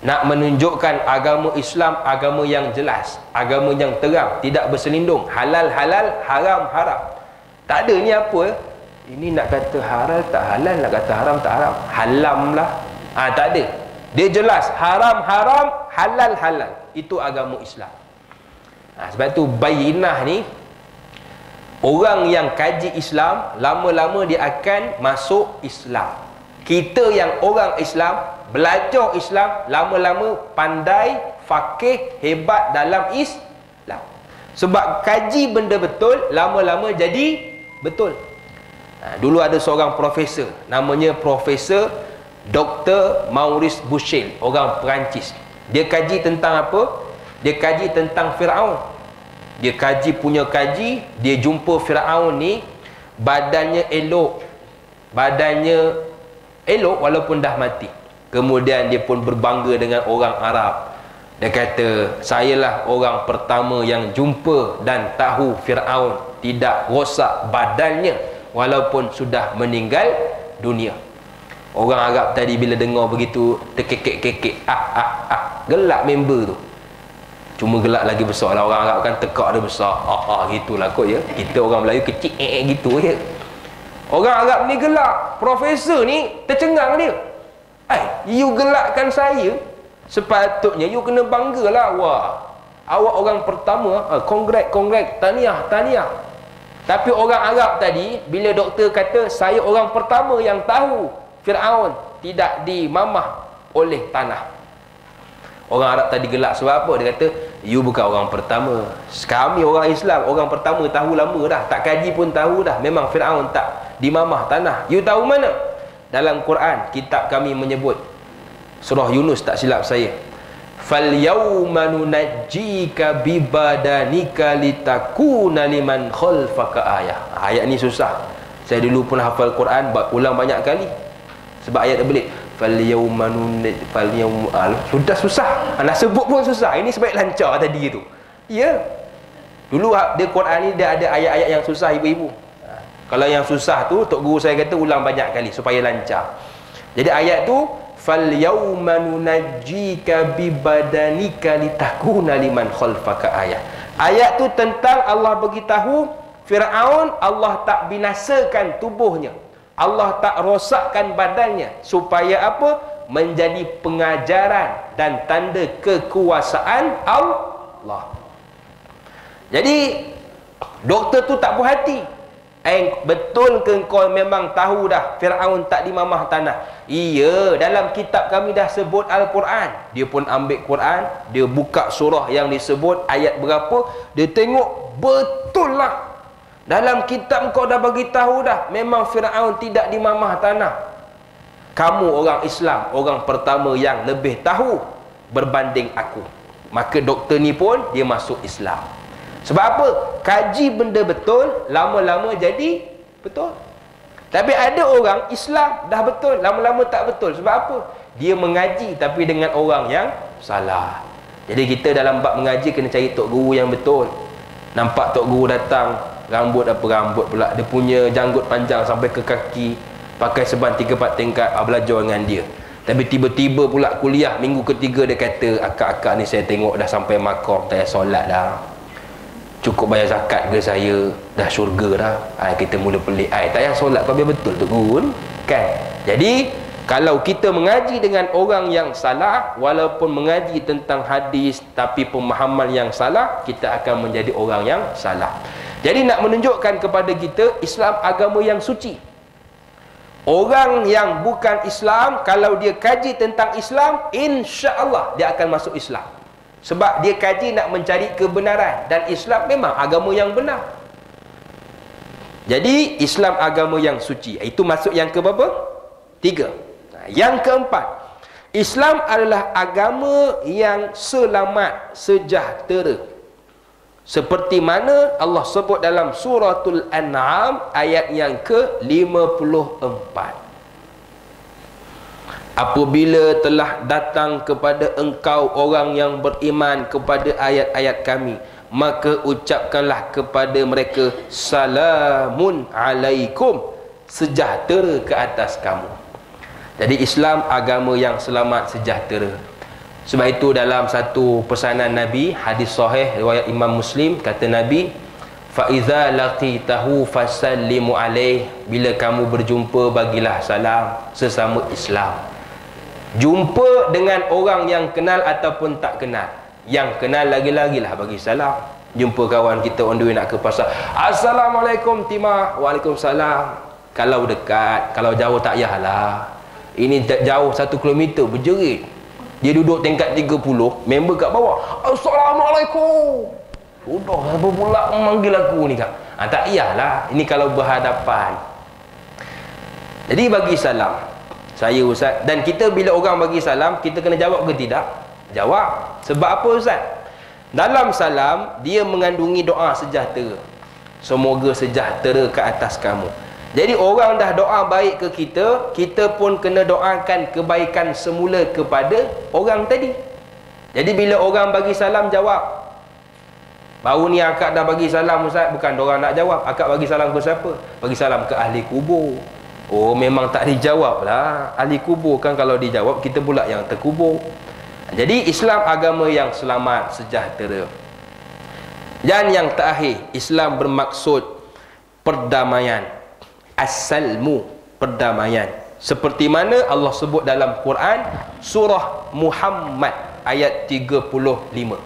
Nak menunjukkan agama Islam, agama yang jelas, agama yang terang, tidak berselindung, halal halal, haram haram. Tak ada ni apa? Ini nak kata halal tak halal, nak kata haram tak haram. Halam lah. Tak ada. Dia jelas, haram haram, halal halal. Itu agama Islam. Sebab tu Bayyinah ni, orang yang kaji Islam, lama-lama dia akan masuk Islam. Kita yang orang Islam, belajar Islam, lama-lama pandai, faqih, hebat dalam Islam. Sebab kaji benda betul, lama-lama jadi betul. Dulu ada seorang profesor, namanya Profesor Dr. Maurice Bucaille, orang Perancis. Dia kaji tentang apa? Dia kaji tentang Firaun. Dia kaji punya kaji, dia jumpa Firaun ni badannya elok. Badannya elok walaupun dah mati. Kemudian dia pun berbangga dengan orang Arab. Dia kata, sayalah orang pertama yang jumpa dan tahu Firaun tidak rosak badannya walaupun sudah meninggal dunia. Orang Arab tadi bila dengar begitu, terkekek-kekek. Gelak member tu. Cuma gelak lagi besar lah. Orang Arab kan tekak dia besar. Gitulah kot ya. Kita orang Melayu kecil gitu ya. Orang Arab ni gelak. Profesor ni tercengang dia. You gelakkan saya, sepatutnya you kena bangga lah. Wah, awak orang pertama. Congrats, tahniah. Tapi orang Arab tadi, bila doktor kata saya orang pertama yang tahu Firaun tidak dimamah oleh tanah. Orang Arab tadi gelak sebab apa? Dia kata, you bukan orang pertama. Kami orang Islam, orang pertama tahu lama dah. Tak kaji pun tahu dah. Memang Firaun tak dimamah tanah. You tahu mana? Dalam Quran, kitab kami menyebut, surah Yunus tak silap saya, fal yawma nunajjika bibadanika litakuna liman khalfaka ayah. Ayat ni susah. Saya dulu pun hafal Quran, ulang banyak kali. Sebab ayat terbelit. Fal yawma sudah susah. Nak sebut pun susah. Ini sebaik lancar tadi tu. Ya. Dulu dia Quran ni dia ada ayat-ayat yang susah ibu-ibu. Kalau yang susah tu, tok guru saya kata ulang banyak kali supaya lancar. Jadi ayat tu, fal yawma nunajjika bibadanika litakuna liman khalfaka ayah. Ayat tu tentang Allah beritahu Firaun, Allah tak binasakan tubuhnya, Allah tak rosakkan badannya, supaya apa? Menjadi pengajaran dan tanda kekuasaan Allah. Jadi doktor tu tak puas hati. Betul ke kau memang tahu dah Firaun tak dimamah tanah? Iya, dalam kitab kami dah sebut Al-Quran. Dia pun ambil Quran, dia buka surah yang disebut, ayat berapa, dia tengok betul lah. Dalam kitab kau dah bagi tahu dah memang Firaun tidak dimamah tanah. Kamu orang Islam, orang pertama yang lebih tahu berbanding aku. Maka doktor ni pun dia masuk Islam. Sebab apa? Kaji benda betul, lama-lama jadi betul. Tapi ada orang Islam dah betul, lama-lama tak betul. Sebab apa? Dia mengaji tapi dengan orang yang salah. Jadi kita dalam bab mengaji kena cari tok guru yang betul. Nampak tok guru datang, rambut pula, dia punya janggut panjang sampai ke kaki, pakai seban 3-4 tingkat, belajar dengan dia. Tapi tiba-tiba pula kuliah minggu ketiga dia kata, akak-akak ni saya tengok dah sampai makam, tak payah solat dah, cukup bayar zakat ke saya, dah syurga dah. Kita mula pelik, tak payah solat kau biar betul tu guru kan. Jadi kalau kita mengaji dengan orang yang salah, walaupun mengaji tentang hadis tapi pemahaman yang salah, kita akan menjadi orang yang salah. Jadi nak menunjukkan kepada kita Islam agama yang suci. Orang yang bukan Islam, kalau dia kaji tentang Islam, insya-Allah dia akan masuk Islam. Sebab dia kaji nak mencari kebenaran, dan Islam memang agama yang benar. Jadi Islam agama yang suci. Itu masuk yang ke berapa? 3. Yang keempat, Islam adalah agama yang selamat, sejahtera. Seperti mana Allah sebut dalam suratul An'am ayat yang ke-54. apabila telah datang kepada engkau orang yang beriman kepada ayat-ayat kami, maka ucapkanlah kepada mereka, salamun alaikum, sejahtera ke atas kamu. Jadi Islam agama yang selamat sejahtera. Sebab itu dalam satu pesanan Nabi, hadis sahih riwayat Imam Muslim, kata Nabi, fa iza laqitahu fasallimu alaih, bila kamu berjumpa bagilah salam sesama Islam. Jumpa dengan orang yang kenal ataupun tak kenal, yang kenal lagi-lagilah bagi salam. Jumpa kawan kita on the way nak ke pasar, assalamualaikum Timah, waalaikumsalam. Kalau dekat, kalau jauh tak payahlah. Ini jauh 1 kilometer berjerit, dia duduk tingkat 30, member kat bawah, assalamualaikum. Sudah, apa pula memanggil aku ni kan? Tak payahlah. Ini kalau berhadapan. Jadi bagi salam, saya Ustaz, dan kita bila orang bagi salam, kita kena jawab ke tidak? Jawab. Sebab apa Ustaz? Dalam salam, dia mengandungi doa sejahtera. Semoga sejahtera ke atas kamu. Jadi orang dah doa baik ke kita, kita pun kena doakan kebaikan semula kepada orang tadi. Jadi bila orang bagi salam, jawab. Baru ni akak dah bagi salam Ustaz, bukan orang nak jawab. Akak bagi salam ke siapa? Bagi salam ke ahli kubur. Oh, memang tak dijawab lah. Ahli kubur kan kalau dijawab, kita pula yang terkubur. Jadi Islam agama yang selamat sejahtera. Dan yang terakhir, Islam bermaksud perdamaian. As-salmu, perdamaian. Seperti mana Allah sebut dalam Quran, surah Muhammad ayat 35.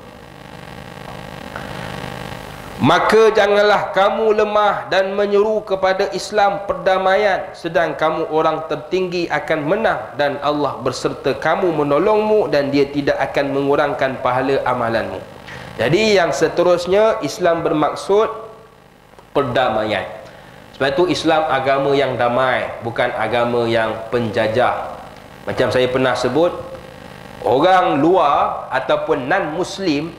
Maka janganlah kamu lemah dan menyeru kepada Islam perdamaian, sedang kamu orang tertinggi akan menang, dan Allah berserta kamu menolongmu, dan dia tidak akan mengurangkan pahala amalanmu. Jadi yang seterusnya, Islam bermaksud perdamaian. Sebab itu Islam agama yang damai, bukan agama yang penjajah. Macam saya pernah sebut, orang luar ataupun non-Muslim,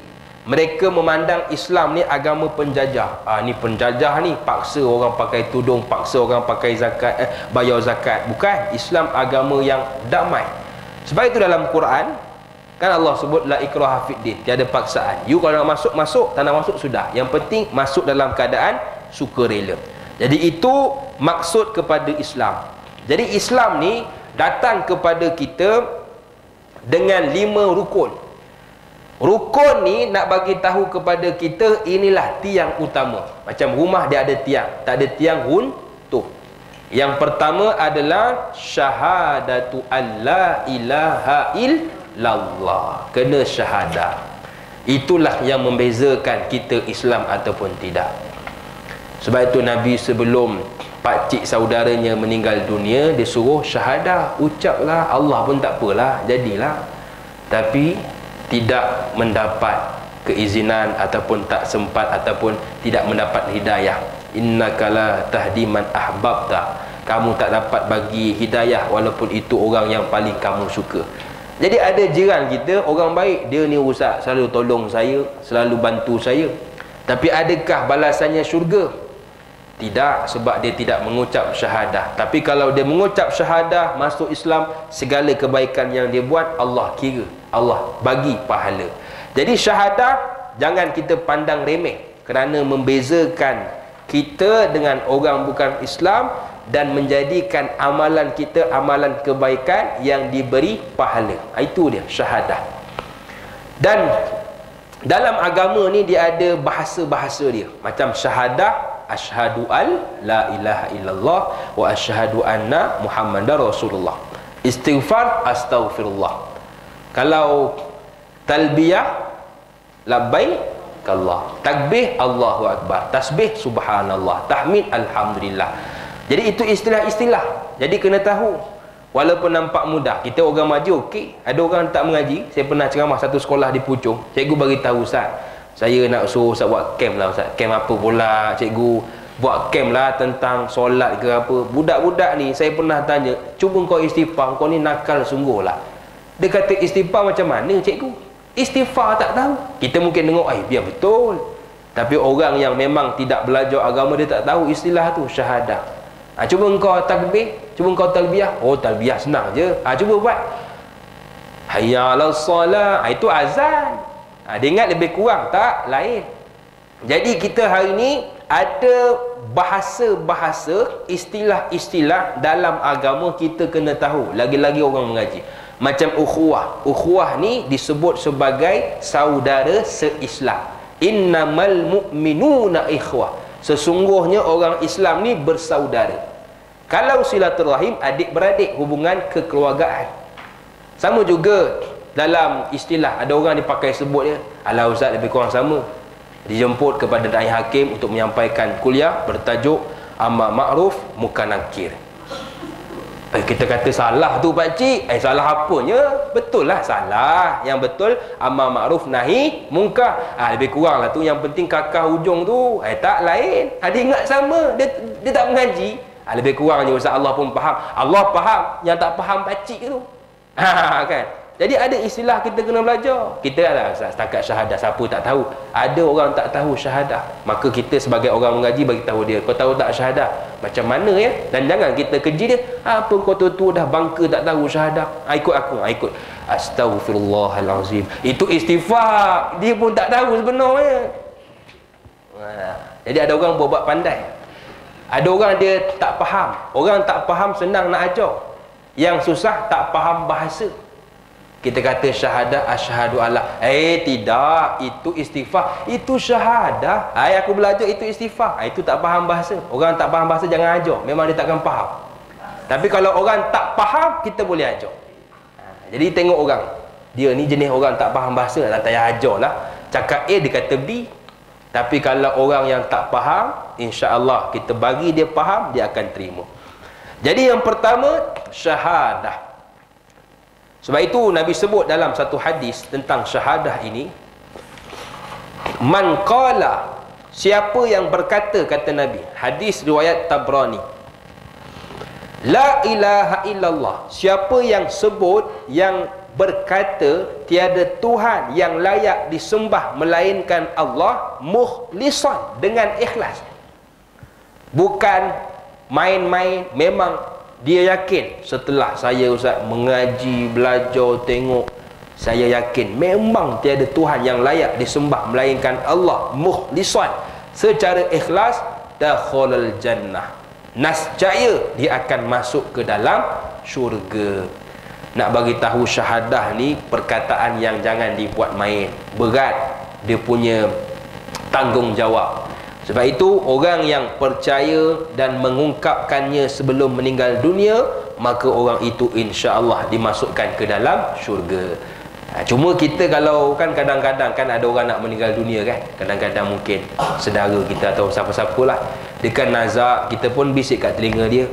mereka memandang Islam ni agama penjajah. Ni penjajah ni, paksa orang pakai tudung, paksa orang pakai zakat, bayar zakat. Bukan, Islam agama yang damai. Sebab itu dalam Quran kan Allah sebut la ikraha fiddin, tiada paksaan. You kalau nak masuk, masuk, tak nak masuk sudah. Yang penting masuk dalam keadaan sukarela. Jadi itu maksud kepada Islam. Jadi Islam ni datang kepada kita dengan 5 rukun. Rukun ni nak bagi tahu kepada kita, inilah tiang utama. Macam rumah dia ada tiang, tak ada tiang runtuh. Yang pertama adalah syahadatu alla ilaha illallah. Kena syahadah. Itulah yang membezakan kita Islam ataupun tidak. Sebab itu Nabi sebelum pakcik saudaranya meninggal dunia, dia suruh syahadah, ucaplah, Allah pun tak apalah, jadilah. Tapi tidak mendapat keizinan ataupun tak sempat ataupun tidak mendapat hidayah. Innaka la tahdi man ahbabta. Kamu tak dapat bagi hidayah walaupun itu orang yang paling kamu suka. Jadi ada jiran kita, orang baik, dia ni Ustaz, selalu tolong saya, selalu bantu saya. Tapi adakah balasannya syurga? Tidak, sebab dia tidak mengucap syahadah. Tapi kalau dia mengucap syahadah, masuk Islam, segala kebaikan yang dia buat, Allah kira, Allah bagi pahala. Jadi syahadah jangan kita pandang remeh, kerana membezakan kita dengan orang bukan Islam, dan menjadikan amalan kita amalan kebaikan yang diberi pahala. Itu dia syahadah. Dan dalam agama ni dia ada bahasa-bahasa dia. Macam syahadah, asyhadu an la ilaha illallah wa asyhadu anna Muhammadar Rasulullah. Istighfar, astaghfirullah. Kalau talbiyah, labbaik Allah. Takbir, Allahu akbar. Tasbih, subhanallah. Tahmid, alhamdulillah. Jadi itu istilah-istilah. Jadi kena tahu. Walaupun nampak mudah, kita orang maju okey. Ada orang tak mengaji. Saya pernah ceramah satu sekolah di Puchong. Cikgu bagi tahu, Ustaz, saya nak suruh Ustaz buat camp lah Ustaz. Camp apa pula cikgu? Buat camp lah tentang solat ke apa. Budak-budak ni saya pernah tanya, cuba kau istighfar, kau ni nakal sungguh lah. Dia kata istighfar macam mana cikgu? Istighfar tak tahu. Kita mungkin tengok, biar betul. Tapi orang yang memang tidak belajar agama, dia tak tahu istilah tu syahadah. Cuba engkau takbir, cuba engkau talbiyah. Oh, talbiyah senang je. Cuba buat. Hayya 'alas salah. Itu azan. Dia ingat lebih kurang, tak? Lain. Jadi kita hari ni ada bahasa-bahasa, istilah-istilah dalam agama kita kena tahu. Lagi-lagi orang mengaji. Macam ukhuwah. Ukhuwah ni disebut sebagai saudara se-Islam. Innamal mu'minuna ikhwah. Sesungguhnya orang Islam ni bersaudara. Kalau silaturahim, adik-beradik, hubungan kekeluargaan. Sama juga dalam istilah, ada orang dipakai sebut dia, alah ustaz, lebih kurang sama. Dijemput kepada dai hakim untuk menyampaikan kuliah bertajuk amar ma'ruf munkar nakir. Kita kata salah tu pak cik. Salah apanya? Betul lah salah. Yang betul amar ma'ruf nahi munkar. Lebih kurang lah tu. Yang penting kakak hujung tu. Tak, lain. Dia ingat sama. Dia tak mengaji. Lebih kurangnya Ustaz Allah pun faham. Allah faham. Yang tak faham pak cik tu. Kan? Jadi ada istilah kita kena belajar. Kita lah setakat syahadah, siapa tak tahu. Ada orang tak tahu syahadah, maka kita sebagai orang mengaji bagi tahu dia, kau tahu tak syahadah? Macam mana ya? Dan jangan kita keji dia. Apa kau tu dah bangka tak tahu syahadah? Ikut aku, ikut. Astaghfirullahalazim. Itu istighfar. Dia pun tak tahu sebenarnya. Jadi ada orang buat pandai. Ada orang dia tak faham. Orang tak faham senang nak ajar. Yang susah tak faham bahasa. Kita kata syahadah, asyhadu alla. Tidak, itu istighfar. Itu syahadah. Aku belajar itu istighfar. Itu tak faham bahasa. Orang tak faham bahasa jangan ajar. Memang dia takkan faham. Tapi kalau orang tak faham, kita boleh ajar. Jadi tengok orang. Dia ni jenis orang tak faham bahasa, tak payah ajar lah. Cakap A, dia kata B. Tapi kalau orang yang tak faham, insya-Allah kita bagi dia faham, dia akan terima. Jadi yang pertama, syahadah. Sebab itu Nabi sebut dalam satu hadis tentang syahadah ini, man qala, siapa yang berkata, kata Nabi, hadis riwayat Tabrani, la ilaha illallah, siapa yang sebut, yang berkata tiada Tuhan yang layak disembah melainkan Allah, mukhlisan, dengan ikhlas, bukan main-main, memang dia yakin. Setelah saya Ustaz mengaji, belajar, tengok, saya yakin memang tiada Tuhan yang layak disembah melainkan Allah, mukhlisan, secara ikhlas, dakhalal jannah, nascaya dia akan masuk ke dalam syurga. Nak bagi tahu syahadah ni perkataan yang jangan dibuat main. Berat dia punya tanggungjawab. Sebab itu orang yang percaya dan mengungkapkannya sebelum meninggal dunia, maka orang itu insya-Allah dimasukkan ke dalam syurga. Cuma kita kalau kan kadang-kadang kan ada orang nak meninggal dunia kan, kadang-kadang mungkin saudara kita atau siapa-siapalah, dia kan nazak, kita pun bisik kat telinga dia.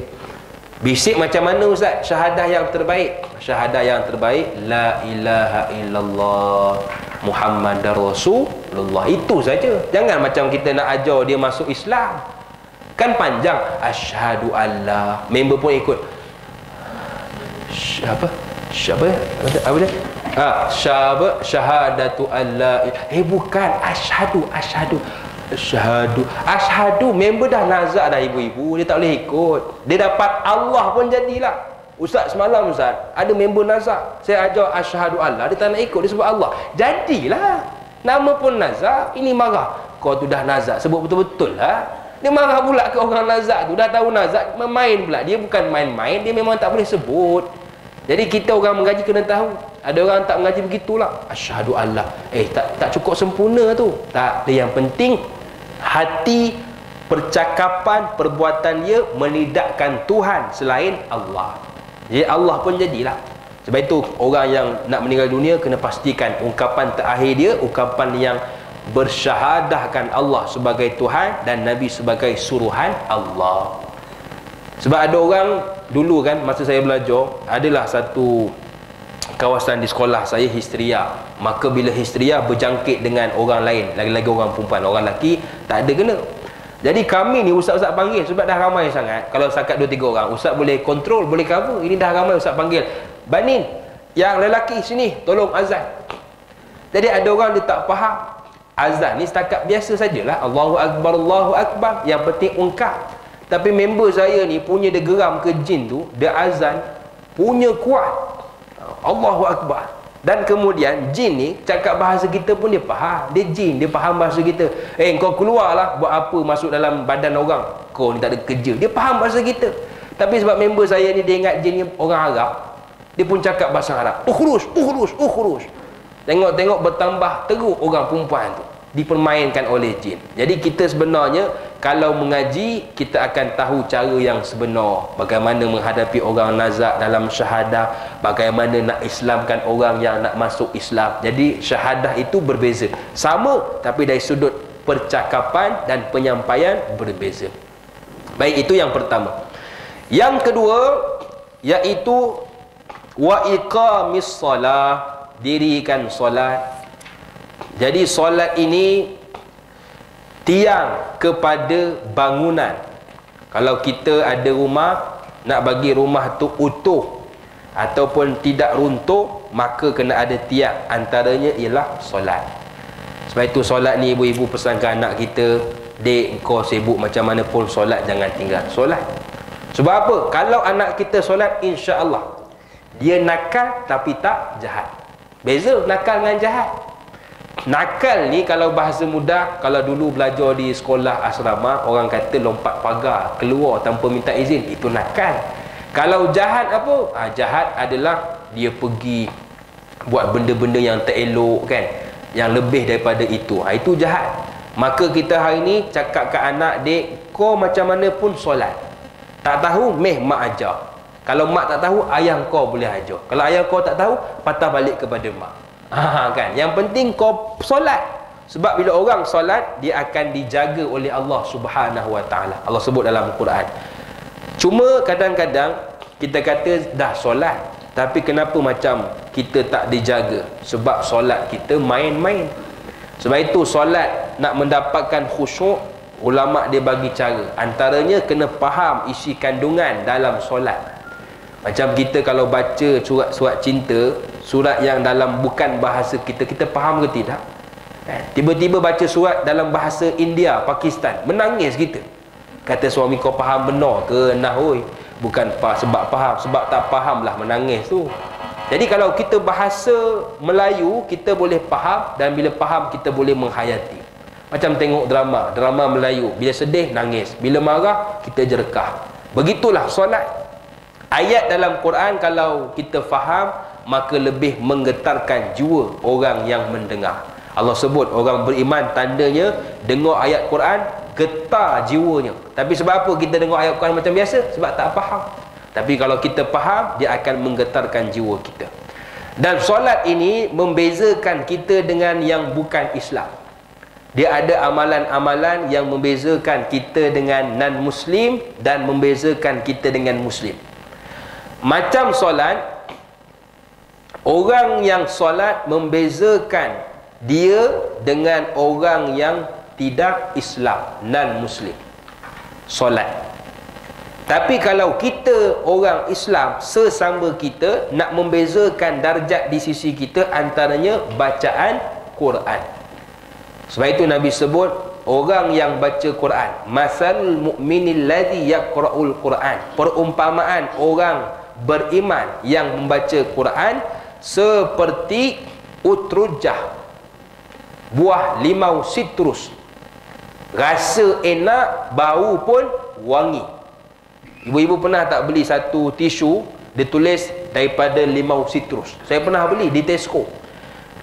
Bisik macam mana Ustaz? Syahadah yang terbaik. Syahadah yang terbaik, la ilaha illallah Muhammadar Rasulullah. Itu saja. Jangan macam kita nak ajar dia masuk Islam. Kan panjang. Asyhadu alla. Member pun ikut. Apa dia? Syahadatu alla. Bukan. Asyhadu. Member dah nazak dah ibu-ibu. Dia tak boleh ikut. Dia dapat Allah pun jadilah. Ustaz semalam Ustaz ada member nazak, saya ajar asyhadu alla, dia tak nak ikut, dia sebut Allah, jadilah. Nama pun nazak, ini marah. Kau tu dah nazak, sebut betul-betul lah. Dia marah pula ke orang nazak tu. Dah tahu nazak, main pula. Dia bukan main-main, dia memang tak boleh sebut. Jadi kita orang mengaji kena tahu. Ada orang tak mengaji begitulah, asyhadu alla. Tak cukup sempurna tu. Tak, dia yang penting hati, percakapan, perbuatan dia menidakkan Tuhan selain Allah. Jadi Allah pun jadilah. Sebab itu orang yang nak meninggal dunia kena pastikan ungkapan terakhir dia ungkapan yang bersyahadahkan Allah sebagai Tuhan dan Nabi sebagai suruhan Allah. Sebab ada orang dulu kan, masa saya belajar, adalah satu kawasan di sekolah saya histeria. Maka bila histeria berjangkit dengan orang lain, lagi-lagi orang perempuan, orang lelaki tak ada kena. Jadi kami ni ustaz-ustaz panggil sebab dah ramai sangat. Kalau setakat 2-3 orang, ustaz boleh kontrol, boleh cover. Ini dah ramai, ustaz panggil, Banin, yang lelaki sini tolong azan. Jadi ada orang dia tak faham azan ni setakat biasa sajalah, Allahu Akbar, Allahu Akbar, yang penting ungkap. Tapi member saya ni punya dia geram ke jin tu, dia azan punya kuat. Allahu Akbar. Dan kemudian jin ni cakap bahasa kita pun dia faham. Dia jin, dia faham bahasa kita. Kau keluarlah, buat apa masuk dalam badan orang, kau ni tak ada kerja. Dia faham bahasa kita. Tapi sebab member saya ni dia ingat jin ni orang Arab, dia pun cakap bahasa Arab. Ukhrus, ukhrus, ukhrus. Tengok-tengok bertambah teruk orang perempuan tu dipermainkan oleh jin. Jadi kita sebenarnya kalau mengaji, kita akan tahu cara yang sebenar, bagaimana menghadapi orang nazak dalam syahadah, bagaimana nak islamkan orang yang nak masuk Islam. Jadi syahadah itu berbeza, sama tapi dari sudut percakapan dan penyampaian berbeza. Baik, itu yang pertama. Yang kedua iaitu wa iqamis solah, dirikan solat. Jadi solat ini tiang kepada bangunan. Kalau kita ada rumah, nak bagi rumah tu utuh ataupun tidak runtuh, maka kena ada tiang. Antaranya ialah solat. Sebab itu solat ni ibu-ibu pesankan anak kita, dek, kau sibuk macam mana pun solat jangan tinggal solat. Sebab apa? Kalau anak kita solat, insya-Allah dia nakal tapi tak jahat. Beza nakal dengan jahat. Nakal ni kalau bahasa mudah, kalau dulu belajar di sekolah asrama, orang kata lompat pagar keluar tanpa minta izin, itu nakal. Kalau jahat apa? Jahat adalah dia pergi buat benda-benda yang tak elok kan, yang lebih daripada itu. Itu jahat. Maka kita hari ni cakap ke anak, dek, kau macam mana pun solat. Tak tahu, meh mak ajar. Kalau mak tak tahu, ayah kau boleh ajar. Kalau ayah kau tak tahu, patah balik kepada mak. Kan? Yang penting kau solat. Sebab bila orang solat, dia akan dijaga oleh Allah Subhanahu Wa Taala. Allah sebut dalam Quran. Cuma kadang-kadang kita kata dah solat, tapi kenapa macam kita tak dijaga? Sebab solat kita main-main. Sebab itu solat nak mendapatkan khusyuk, ulama dia bagi cara. Antaranya kena faham isi kandungan dalam solat. Macam kita kalau baca surat cinta, surat yang dalam bukan bahasa kita, kita faham ke tidak? Tiba-tiba baca surat dalam bahasa India, Pakistan, menangis kita. Kata suami, kau faham benar ke? Nah, oi. Bukan sebab faham, sebab tak faham lah menangis tu. Jadi kalau kita bahasa Melayu, kita boleh faham, dan bila faham kita boleh menghayati. Macam tengok drama Melayu, bila sedih nangis, bila marah kita jerekah. Begitulah solat. Ayat dalam Quran kalau kita faham, maka lebih menggetarkan jiwa orang yang mendengar. Allah sebut orang beriman tandanya dengar ayat Quran getar jiwanya. Tapi sebab apa kita dengar ayat Quran macam biasa? Sebab tak faham. Tapi kalau kita faham, dia akan menggetarkan jiwa kita. Dan solat ini membezakan kita dengan yang bukan Islam. Dia ada amalan-amalan yang membezakan kita dengan non-Muslim dan membezakan kita dengan Muslim. Macam solat, orang yang solat membezakan dia dengan orang yang tidak Islam, non-Muslim. Solat. Tapi kalau kita orang Islam, sesama kita, nak membezakan darjat di sisi kita, antaranya bacaan Quran. Sebab itu Nabi sebut, orang yang baca Quran, masalul mu'minil ladzi yaqra'ul Quran, perumpamaan orang beriman yang membaca Quran seperti utrujah, buah limau sitrus, rasa enak, bau pun wangi. Ibu-ibu pernah tak beli satu tisu dia tulis daripada limau sitrus? Saya pernah beli di Tesco.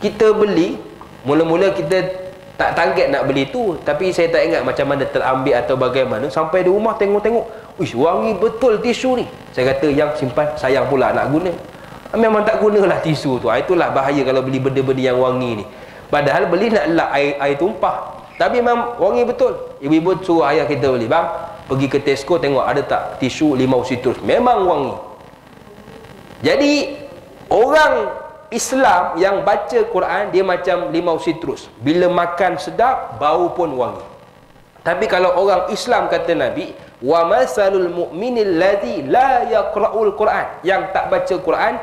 Kita beli, mula-mula kita tak target nak beli tu, tapi saya tak ingat macam mana terambil atau bagaimana. Sampai di rumah tengok-tengok, uish, wangi betul tisu ni. Saya kata, yang simpan sayang pula nak guna. Memang tak gunalah tisu tu. Itulah bahaya kalau beli benda-benda yang wangi ni. Padahal beli nak elak air tumpah, tapi memang wangi betul. Ibu-ibu suruh ayah kita beli, bang, pergi ke Tesco tengok ada tak tisu limau sitrus. Memang wangi. Jadi orang Islam yang baca Quran, dia macam limau sitrus. Bila makan sedap, bau pun wangi. Tapi kalau orang Islam, kata Nabi, wa masalul mu'minil ladzi la yaqra'ul Quran, yang tak baca Quran,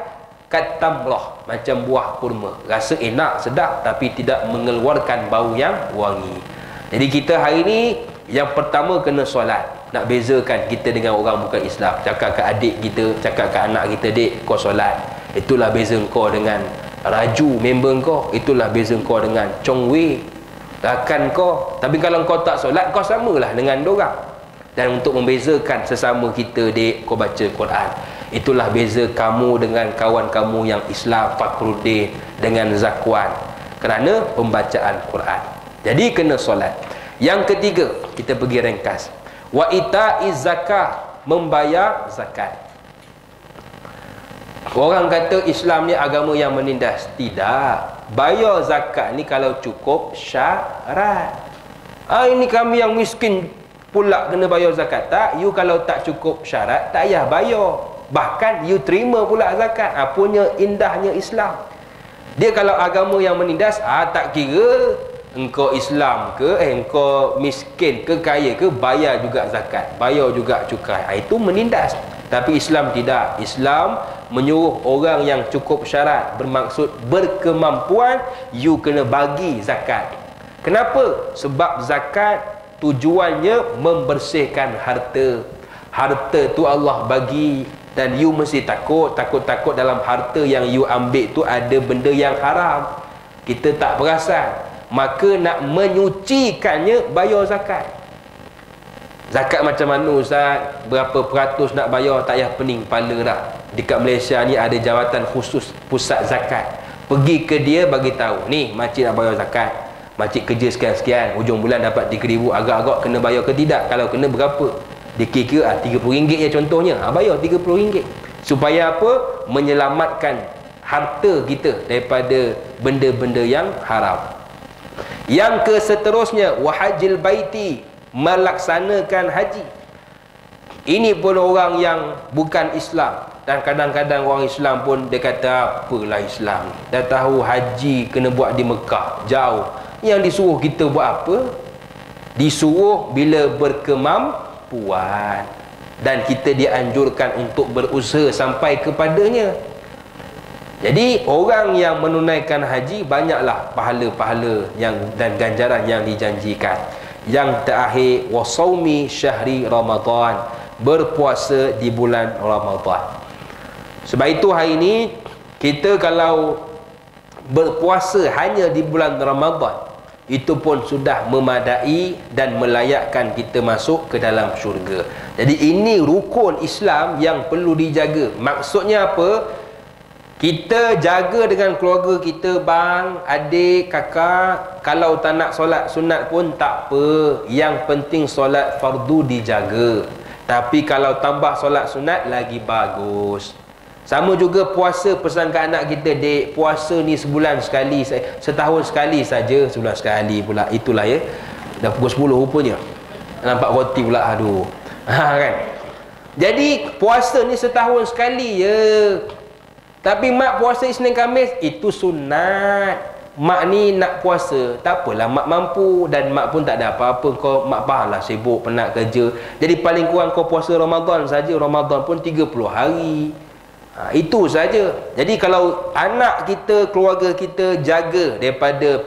katamrah, macam buah kurma, rasa enak, sedap, tapi tidak mengeluarkan bau yang wangi. Jadi kita hari ni, yang pertama kena solat. nak bezakan kita dengan orang bukan Islam. Cakap ke adik kita, cakap ke anak kita, dek, kau solat. Itulah beza kau dengan Raju member kau. Itulah beza kau dengan Chong Wei, rakan kau. Tapi kalau kau tak solat, kau samalah dengan dorang. Dan untuk membezakan sesama kita, dek, kau baca Quran. Itulah beza kamu dengan kawan kamu yang Islam, Fakhruddin dengan Zakwan, kerana pembacaan Quran. Jadi kena solat. Yang ketiga, kita pergi ringkas, wa ita'iz zakah, membayar zakat. Orang kata Islam ni agama yang menindas. Tidak. Bayar zakat ni kalau cukup syarat. Ini kami yang miskin pula kena bayar zakat. Tak, you kalau tak cukup syarat, tak payah bayar. Bahkan you terima pula zakat. Punya indahnya Islam. Dia kalau agama yang menindas, tak kira engkau Islam ke, engkau miskin ke, kaya ke, bayar juga zakat, bayar juga cukai. Itu menindas. Tapi Islam tidak. Islam menyuruh orang yang cukup syarat, bermaksud berkemampuan, you kena bagi zakat. Kenapa? Sebab zakat tujuannya membersihkan harta. Harta tu Allah bagi, dan you mesti takut dalam harta yang you ambil tu ada benda yang haram. Kita tak perasan, maka nak menyucikannya, bayar zakat. Zakat macam mana Ustaz? Berapa peratus nak bayar? Tak payah pening kepala dah. Dekat Malaysia ni ada jawatan khusus pusat zakat. Pergi ke dia, bagi tahu, ni makcik nak bayar zakat, makcik kerja sekian-sekian, hujung bulan dapat 3,000, agak-agak kena bayar ke tidak? Kalau kena berapa? Dia kira RM30 ya contohnya, bayar RM30. Supaya apa? Menyelamatkan harta kita daripada benda-benda yang haram. Yang keseterusnya, wahajil baiti, melaksanakan haji. Ini pun orang yang bukan Islam. Dan kadang-kadang orang Islam pun dia kata, apalah Islam, dah tahu haji kena buat di Mekah, jauh. Yang disuruh kita buat apa? Disuruh bila berkemampuan, dan kita dianjurkan untuk berusaha sampai kepadanya. Jadi orang yang menunaikan haji, banyaklah pahala-pahala yang dan ganjaran yang dijanjikan. Yang terakhir, wasaumi syahri Ramadan, berpuasa di bulan Ramadan. Sebab itu hari ini kita kalau berpuasa hanya di bulan Ramadan, itu pun sudah memadai dan melayakkan kita masuk ke dalam syurga. Jadi ini rukun Islam yang perlu dijaga. Maksudnya apa? Kita jaga dengan keluarga kita, bang, adik, kakak. Kalau tak nak solat sunat pun tak apa. Yang penting solat fardu dijaga. Tapi kalau tambah solat sunat lagi bagus. Sama juga puasa, pesan ke anak kita, dek, puasa ni sebulan sekali, setahun sekali saja. Sebulan sekali pula, itulah ya. Dah pukul 10 rupanya. Nampak roti pula, aduh. Kan? Jadi puasa ni setahun sekali ya. Tapi mak puasa Isnin Khamis, itu sunat. Mak ni nak puasa, tak apalah mak mampu, dan mak pun tak ada apa-apa. Kau mak pahamlah sibuk, penat kerja. Jadi paling kurang kau puasa Ramadan saja. Ramadan pun 30 hari. Itu saja. Jadi kalau anak kita, keluarga kita jaga daripada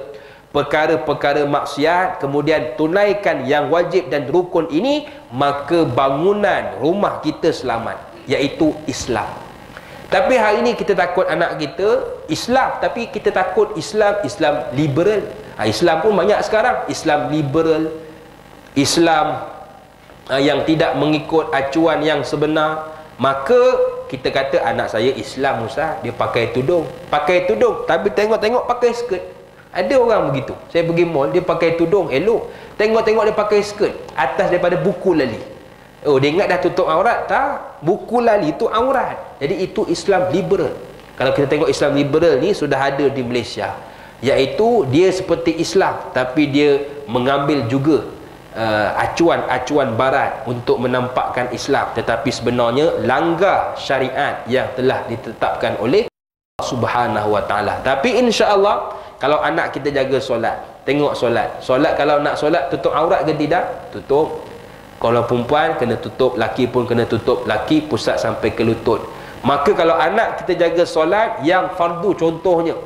perkara-perkara maksiat, kemudian tunaikan yang wajib dan rukun ini, maka bangunan rumah kita selamat, iaitu Islam. Tapi hari ini kita takut anak kita Islam, tapi kita takut Islam liberal. Islam pun banyak sekarang, Islam liberal, Islam yang tidak mengikut acuan yang sebenar. Maka kita kata anak saya Islam Ustaz, dia pakai tudung, tapi tengok-tengok pakai skirt. Ada orang begitu. Saya pergi mall, dia pakai tudung elok, tengok-tengok dia pakai skirt atas daripada buku lali. Oh, dia ingat dah tutup aurat? Tak, buku lali itu aurat. Jadi itu Islam liberal. Kalau kita tengok Islam liberal ni sudah ada di Malaysia, iaitu dia seperti Islam, tapi dia mengambil juga acuan-acuan barat untuk menampakkan Islam, tetapi sebenarnya langgar syariat yang telah ditetapkan oleh Allah Subhanahu Wa Taala. Tapi insya-Allah kalau anak kita jaga solat, tengok solat kalau nak solat tutup aurat ke tidak? Tutup. Kalau perempuan kena tutup, laki pun kena tutup, laki pusat sampai ke lutut. Maka kalau anak kita jaga solat yang fardu contohnya,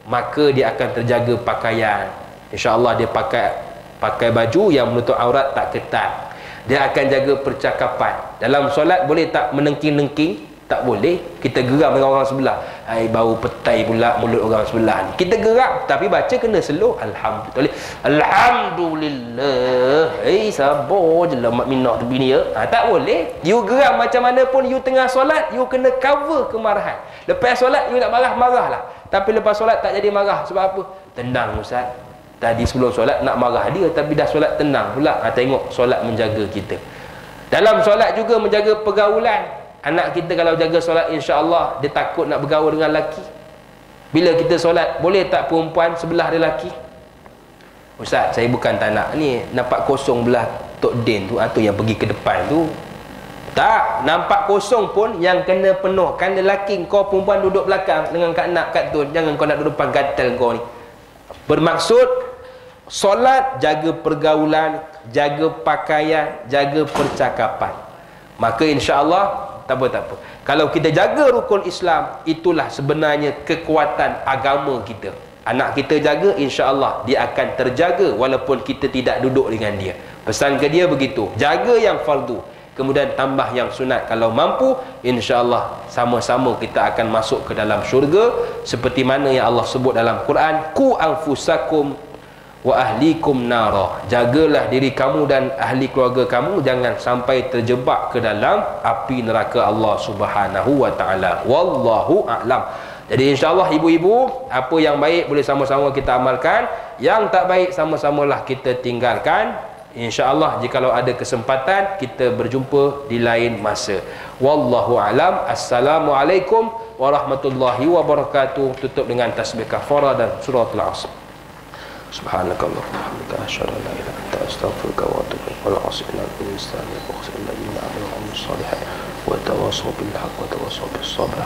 maka dia akan terjaga pakaian. Insya-Allah dia pakai baju yang menutup aurat tak ketat. Dia akan jaga percakapan. Dalam solat boleh tak menengking-nengking? Tak boleh. Kita geram dengan orang sebelah. Hai, bau petai pula mulut orang sebelah ni. Kita geram, tapi baca kena slow. Alhamdulillah. Alhamdulillah. Sabar je lah mak minah tepi ni ya. Tak boleh. You geram macam mana pun, you tengah solat, you kena cover kemarahan. Lepas solat you nak marah, marahlah. Tapi lepas solat tak jadi marah. Sebab apa? Tenang Ustaz. Tadi sebelum solat nak marah dia, tapi dah solat tenang pula. Tengok solat menjaga kita. Dalam solat juga menjaga pergaulan. Anak kita kalau jaga solat, insya-Allah dia takut nak bergaul dengan lelaki. Bila kita solat, boleh tak perempuan sebelah dia lelaki? Ustaz, saya bukan tak nak ni, nampak kosong belah Tok Din tu, atau yang pergi ke depan tu. Tak, nampak kosong pun yang kena penuh. Kan lelaki kau, perempuan duduk belakang dengan kat nak kat tu. Jangan kau nak duduk depan gatal kau ni. Bermaksud solat jaga pergaulan, jaga pakaian, jaga percakapan. Maka insya-Allah tak apa. Kalau kita jaga rukun Islam, itulah sebenarnya kekuatan agama kita. Anak kita jaga, insya-Allah dia akan terjaga walaupun kita tidak duduk dengan dia. Pesan ke dia begitu. Jaga yang fardu, kemudian tambah yang sunat. Kalau mampu, insya-Allah sama-sama kita akan masuk ke dalam syurga seperti mana yang Allah sebut dalam Quran, qu anfusakum wa ahlikum nara. Jagalah diri kamu dan ahli keluarga kamu jangan sampai terjebak ke dalam api neraka Allah Subhanahu wa taala. Wallahu a'lam. Jadi insya-Allah ibu-ibu, apa yang baik boleh sama-sama kita amalkan, yang tak baik sama-samalah kita tinggalkan. InsyaAllah jikalau ada kesempatan kita berjumpa di lain masa. Wallahu a'lam. Assalamualaikum warahmatullahi wabarakatuh. Tutup dengan tasbih kafarah dan surah Al-Asr. Subhanakallahumma wa bihamdika asyhadu an la ilaha illa anta astaghfiruka wa atubu ilaik. Wal 'asri innal insana lafi khusr illa alladhina amanu wa 'amilus solihat wa tawassaw bil haqqi wa tawassaw bis sabr.